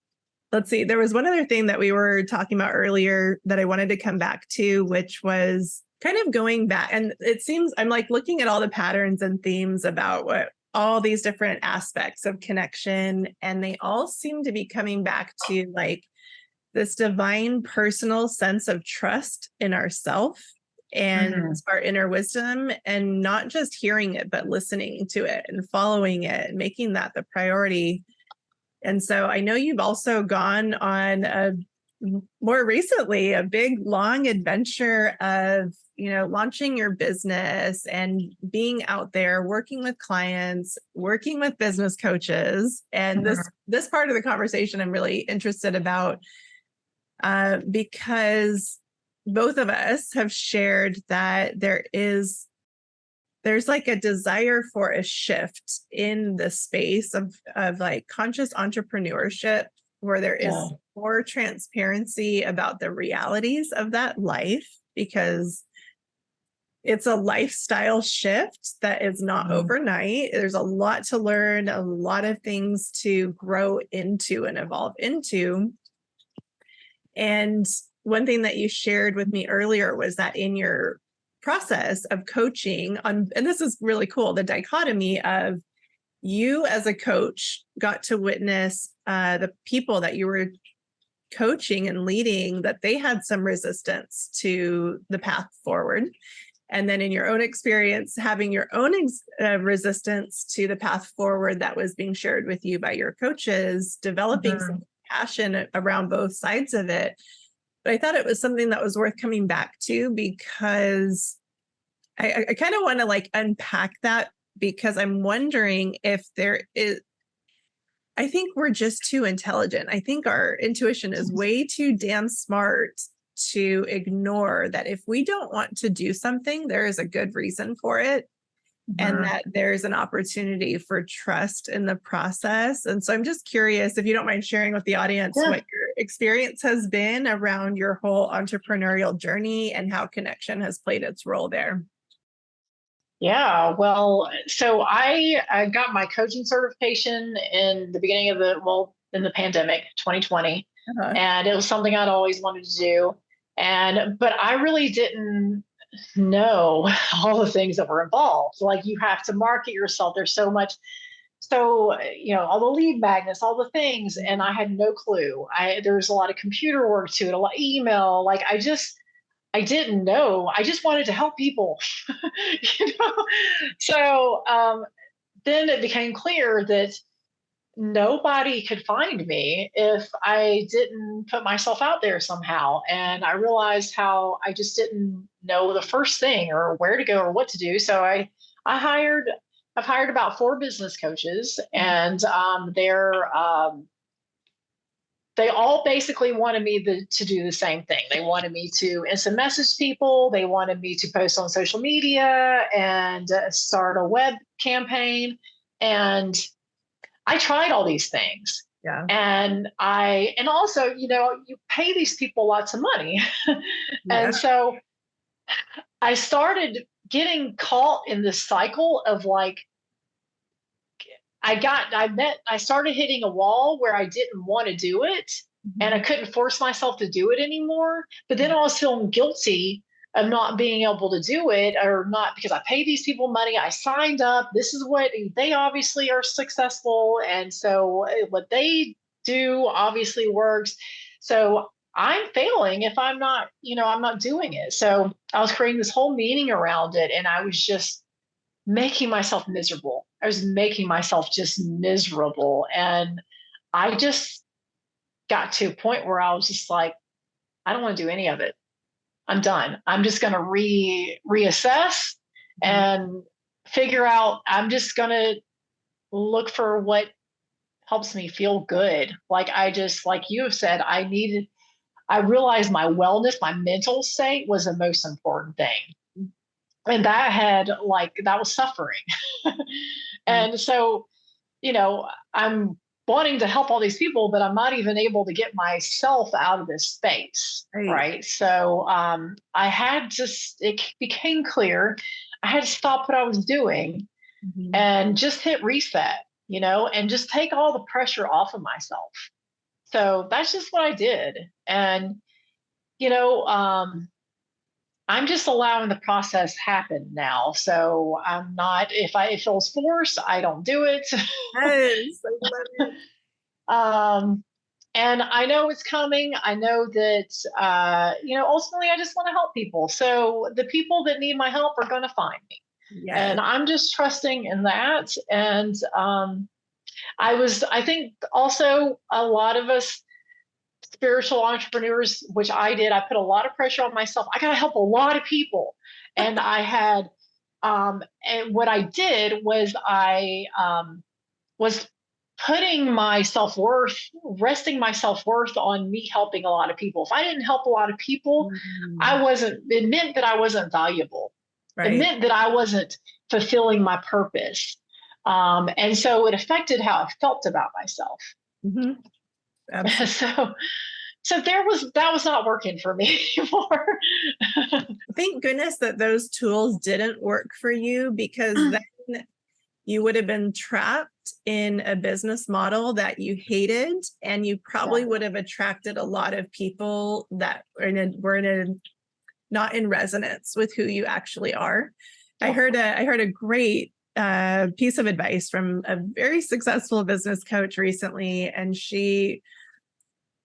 let's see, there was one other thing that we were talking about earlier that I wanted to come back to, which was kind of going back. And it seems I'm like looking at all the patterns and themes about what all these different aspects of connection, and they all seem to be coming back to like this divine personal sense of trust in ourself and our inner wisdom, and not just hearing it, but listening to it and following it and making that the priority. And so I know you've also gone on more recently a big long adventure of launching your business and being out there working with clients, working with business coaches. And this part of the conversation I'm really interested about because both of us have shared that there's like a desire for a shift in the space of like conscious entrepreneurship, where there is more transparency about the realities of that life, because it's a lifestyle shift that is not overnight. There's a lot to learn, a lot of things to grow into and evolve into. And one thing that you shared with me earlier was that in your process of coaching and this is really cool, the dichotomy of you as a coach got to witness the people that you were coaching and leading, that they had some resistance to the path forward. And then in your own experience, having your own resistance to the path forward that was being shared with you by your coaches, developing some passion around both sides of it. But I thought it was something that was worth coming back to, because I kind of want to like unpack that, because I'm wondering if there is, I think we're just too intelligent. I think our intuition is way too damn smart to ignore that if we don't want to do something, there is a good reason for it. And that there's an opportunity for trust in the process. And so I'm just curious if you don't mind sharing with the audience what your experience has been around your whole entrepreneurial journey and how connection has played its role there. Yeah, well, so I got my coaching certification in the beginning of in the pandemic, 2020. And it was something I'd always wanted to do. But I really didn't know all the things that were involved. Like, you have to market yourself. There's so much. So, all the lead magnets, all the things. And I had no clue. There was a lot of computer work to it, a lot of email. Like, I didn't know. I just wanted to help people. So then it became clear that nobody could find me if I didn't put myself out there somehow. And I realized how I just didn't know the first thing or where to go or what to do. So I hired, I've hired about 4 business coaches, and they all basically wanted me to do the same thing. They wanted me to instant message people. They wanted me to post on social media and start a web campaign. And I tried all these things. Yeah. And also, you pay these people lots of money. Yeah. And so I started getting caught in this cycle of like, I started hitting a wall where I didn't want to do it, and I couldn't force myself to do it anymore. But then I was feeling guilty of not being able to do it, or not, because I paid these people money. I signed up. This is what they obviously are successful. And so what they do obviously works. So I'm failing if I'm not, I'm not doing it. So I was creating this whole meaning around it, and I was just making myself miserable. I was making myself just miserable. And I just got to a point where I was just like, I don't want to do any of it. I'm done. I'm just going to reassess and figure out. I'm just going to look for what helps me feel good. Like like you have said, I realized my wellness, my mental state was the most important thing. And that was suffering. And so, I'm wanting to help all these people, but I'm not even able to get myself out of this space. Right. So it became clear I had to stop what I was doing and just hit reset, and just take all the pressure off of myself. So that's just what I did. And, I'm just allowing the process happen now. So I'm not, if it feels forced, I don't do it. Yes, I love it. And I know it's coming. I know that, ultimately I just want to help people. So the people that need my help are going to find me. Yes. And I'm just trusting in that. And I think also a lot of us spiritual entrepreneurs, which I did, I put a lot of pressure on myself. I got to help a lot of people. And and what I did was I was putting my self-worth, resting my self-worth on me helping a lot of people. If I didn't help a lot of people, it meant that I wasn't valuable. Right. It meant that I wasn't fulfilling my purpose. And so it affected how I felt about myself. Mm-hmm. So that was not working for me anymore. Thank goodness that those tools didn't work for you, because then you would have been trapped in a business model that you hated, and you probably would have attracted a lot of people that were not in resonance with who you actually are. Yeah. I heard a great piece of advice from a very successful business coach recently, and she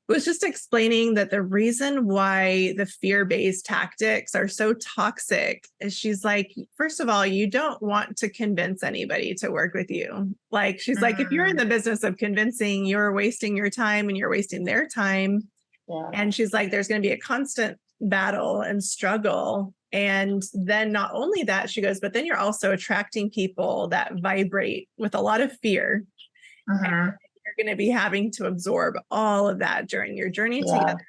was just explaining that the reason why the fear-based tactics are so toxic is, she's like, first of all, you don't want to convince anybody to work with you. Like, she's like, if you're in the business of convincing, you're wasting your time and you're wasting their time. Yeah. And she's like, there's going to be a constant battle and struggle. And then not only that, she goes, but then you're also attracting people that vibrate with a lot of fear. You're going to be having to absorb all of that during your journey together.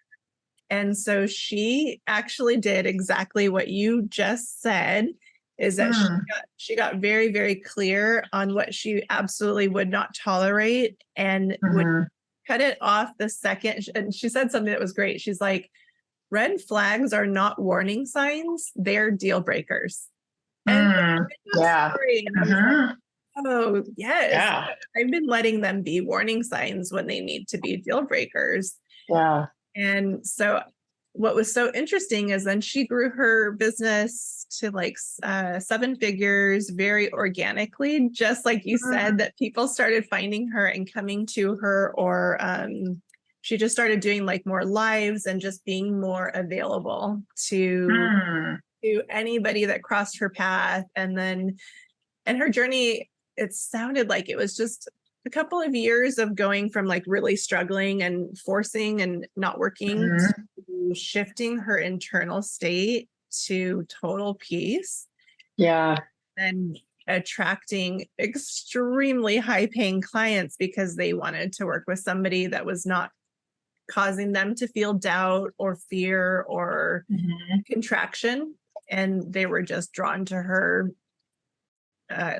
And so she actually did exactly what you just said, is that she got very, very clear on what she absolutely would not tolerate, and would cut it off the second. And she said something that was great. She's like, red flags are not warning signs, they're deal breakers. And oh, yes. Yeah. I've been letting them be warning signs when they need to be deal breakers. Yeah. And so what was so interesting is then she grew her business to like 7 figures very organically, just like you said, that people started finding her and coming to her, or she just started doing like more lives and just being more available to anybody that crossed her path. And her journey, it sounded like it was just a couple of years of going from like really struggling and forcing and not working to shifting her internal state to total peace. Yeah. And attracting extremely high paying clients because they wanted to work with somebody that was not causing them to feel doubt or fear or contraction. And they were just drawn to her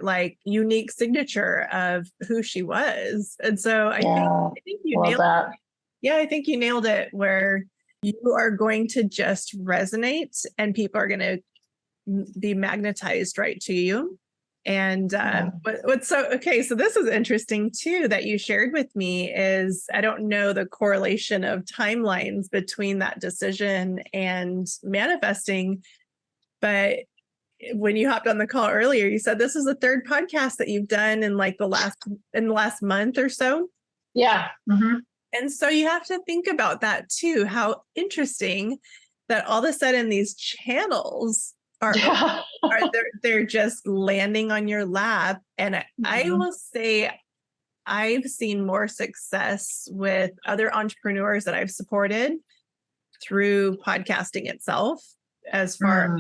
like unique signature of who she was. And so I think you nailed it. Yeah, I think you nailed it, where you are going to just resonate and people are going to be magnetized right to you. And what's so this is interesting too that you shared with me is, I don't know the correlation of timelines between that decision and manifesting, but when you hopped on the call earlier, you said this is the third podcast that you've done in like the last month or so. Yeah. And so you have to think about that too. How interesting that all of a sudden these channels are they're just landing on your lap. And I will say I've seen more success with other entrepreneurs that I've supported through podcasting itself as far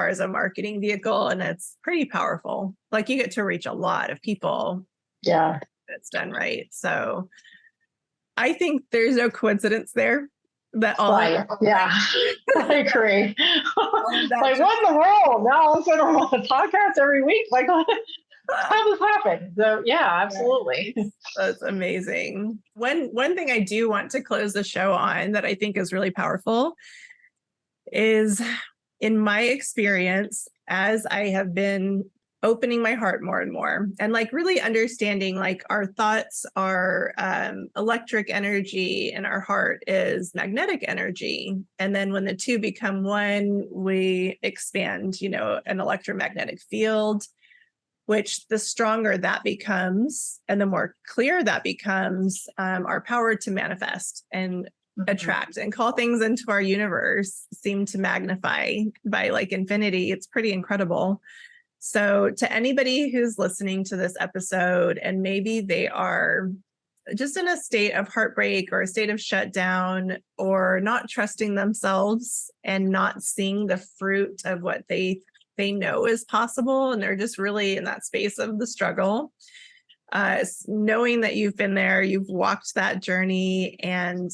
as a marketing vehicle. And it's pretty powerful. Like you get to reach a lot of people. Yeah. That's done right. So I think there's no coincidence there that all I agree. Like what in the world? Now I'm going to run a podcast every week. Like how does this happen? So yeah, absolutely. That's amazing. One thing I do want to close the show on that I think is really powerful is, in my experience, as I have been opening my heart more and more and like really understanding like our thoughts are electric energy and our heart is magnetic energy. And then when the two become one, we expand, an electromagnetic field, which the stronger that becomes and the more clear that becomes, our power to manifest and attract and call things into our universe seem to magnify by like infinity. It's pretty incredible. So to anybody who's listening to this episode and maybe they are just in a state of heartbreak or a state of shutdown or not trusting themselves and not seeing the fruit of what they know is possible, and they're just really in that space of the struggle, knowing that you've been there, you've walked that journey, and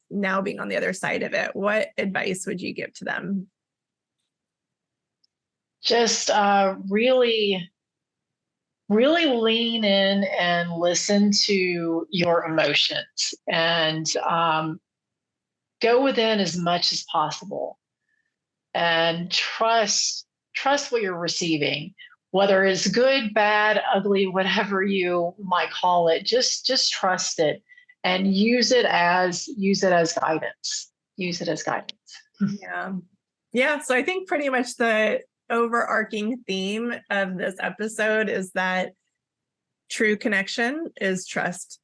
now being on the other side of it, what advice would you give to them? Just really lean in and listen to your emotions and go within as much as possible and trust what you're receiving, whether it's good, bad, ugly, whatever you might call it. Just trust it and use it as guidance. Use it as guidance. Yeah. So I think pretty much the overarching theme of this episode is that true connection is trust.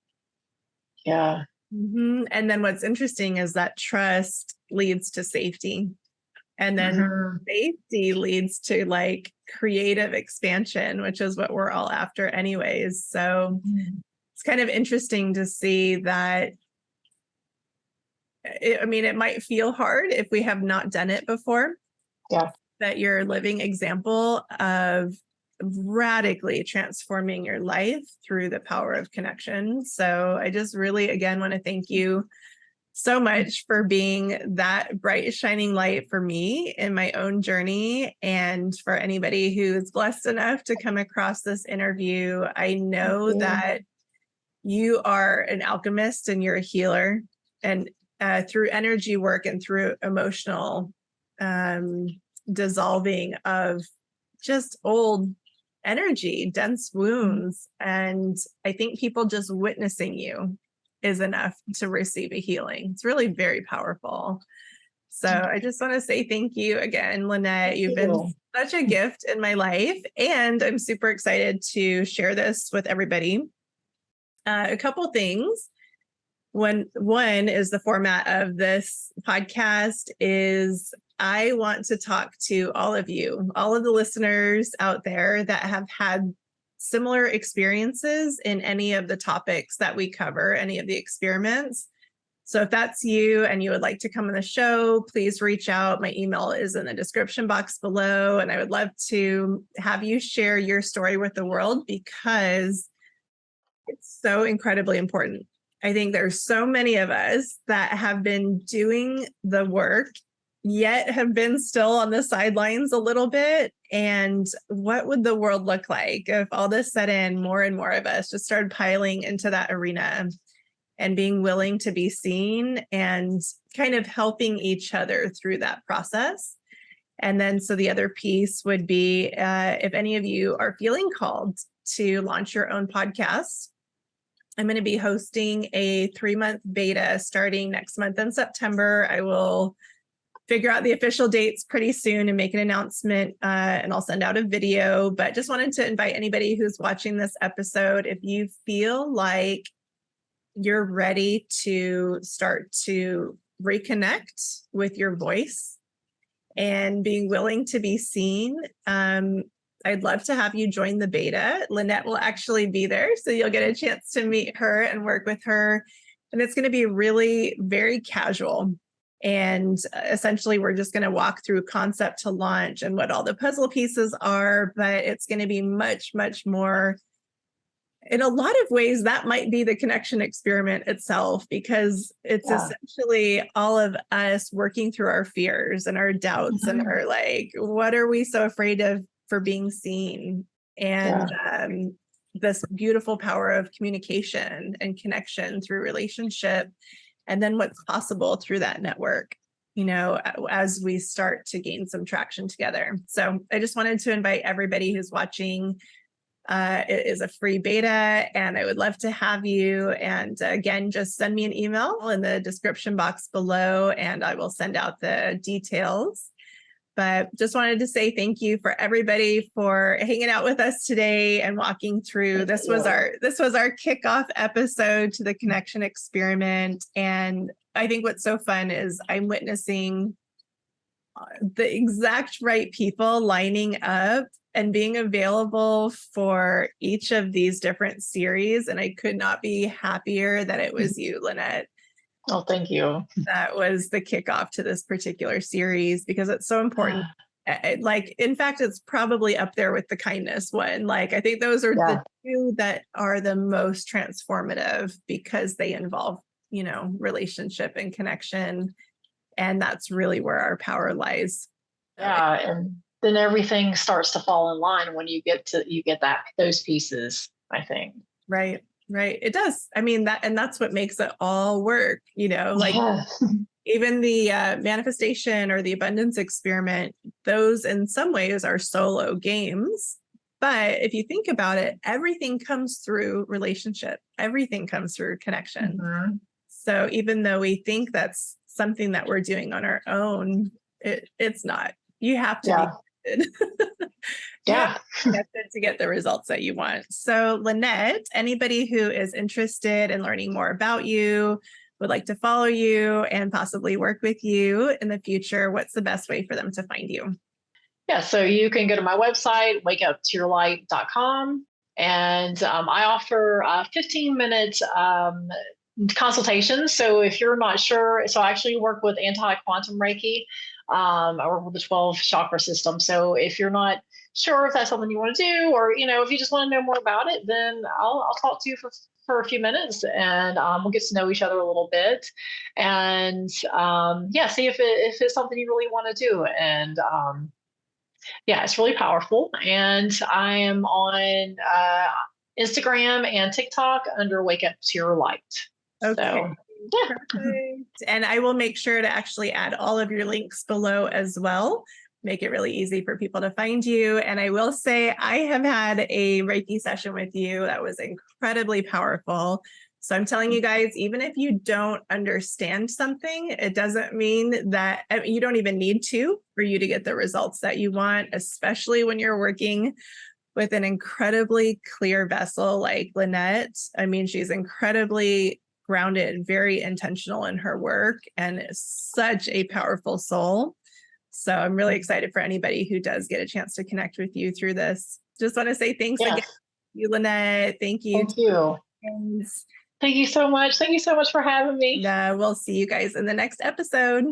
Yeah. And then what's interesting is that trust leads to safety. And then safety leads to like creative expansion, which is what we're all after anyways. So it's kind of interesting to see that. It might feel hard if we have not done it before. Yeah. That you're a living example of radically transforming your life through the power of connection. So I just really, again, want to thank you so much for being that bright, shining light for me in my own journey. And for anybody who's blessed enough to come across this interview, I know that you are an alchemist and you're a healer. And through energy work and through emotional dissolving of just old energy, dense wounds. And I think people just witnessing you is enough to receive a healing. It's really very powerful. So I just want to say thank you again, Lynette. You've been such a gift in my life, and I'm super excited to share this with everybody. A couple things. One is the format of this podcast is I want to talk to all of you, all of the listeners out there that have had similar experiences in any of the topics that we cover, any of the experiments. So if that's you and you would like to come on the show, please reach out. My email is in the description box below. And I would love to have you share your story with the world because it's so incredibly important. I think there's so many of us that have been doing the work, yet have been still on the sidelines a little bit. And what would the world look like if all of a sudden more and more of us just started piling into that arena and being willing to be seen and kind of helping each other through that process? And then, so the other piece would be if any of you are feeling called to launch your own podcast, I'm going to be hosting a 3-month beta starting next month in September. I will figure out the official dates pretty soon and make an announcement, and I'll send out a video. But just wanted to invite anybody who's watching this episode, if you feel like you're ready to start to reconnect with your voice and being willing to be seen, I'd love to have you join the beta. Lynette will actually be there, so you'll get a chance to meet her and work with her. And it's going to be really very casual. And essentially, we're just going to walk through concept to launch and what all the puzzle pieces are. But it's going to be much, much more. In a lot of ways, that might be the connection experiment itself, because it's essentially all of us working through our fears and our doubts and our like, what are we so afraid of for being seen? And this beautiful power of communication and connection through relationship. And then what's possible through that network, as we start to gain some traction together. So I just wanted to invite everybody who's watching. It is a free beta and I would love to have you. And again, just send me an email in the description box below and I will send out the details. But just wanted to say thank you for everybody for hanging out with us today and walking through. This was our kickoff episode to the connection experiment. And I think what's so fun is I'm witnessing the exact right people lining up and being available for each of these different series. And I could not be happier that it was you, Lynette. Oh, thank you. That was the kickoff to this particular series because it's so important. In fact, it's probably up there with the kindness one. Like, I think those are the two that are the most transformative because they involve, relationship and connection. And that's really where our power lies. Yeah. And then everything starts to fall in line when you get those pieces, I think. Right. It does. I mean, that's what makes it all work, even the manifestation or the abundance experiment, those in some ways are solo games. But if you think about it, everything comes through relationship. Everything comes through connection. Mm-hmm. So even though we think that's something that we're doing on our own, it's not. You have to be connected. Connected to get the results that you want. So Lynette, anybody who is interested in learning more about you, would like to follow you and possibly work with you in the future, what's the best way for them to find you? Yeah, so you can go to my website, wakeuptoyourlight.com, and I offer 15-minute consultations. So if you're not sure, so I actually work with anti-quantum Reiki. I work with the 12 chakra system. So if you're not sure if that's something you want to do, or, if you just want to know more about it, then I'll talk to you for a few minutes and we'll get to know each other a little bit and see if it's something you really want to do. And it's really powerful. And I am on Instagram and TikTok under Wake Up to Your Light. Okay. So, perfect. And I will make sure to actually add all of your links below as well. Make it really easy for people to find you. And I will say I have had a Reiki session with you that was incredibly powerful. So I'm telling you guys, even if you don't understand something, it doesn't mean that you don't even need to for you to get the results that you want, especially when you're working with an incredibly clear vessel like Lynette. I mean, she's incredibly grounded, very intentional in her work, and is such a powerful soul. So I'm really excited for anybody who does get a chance to connect with you through this. Just want to say thanks again. you, Lynette. Thank you. Thank you. Friends. Thank you so much. Thank you so much for having me. We'll see you guys in the next episode.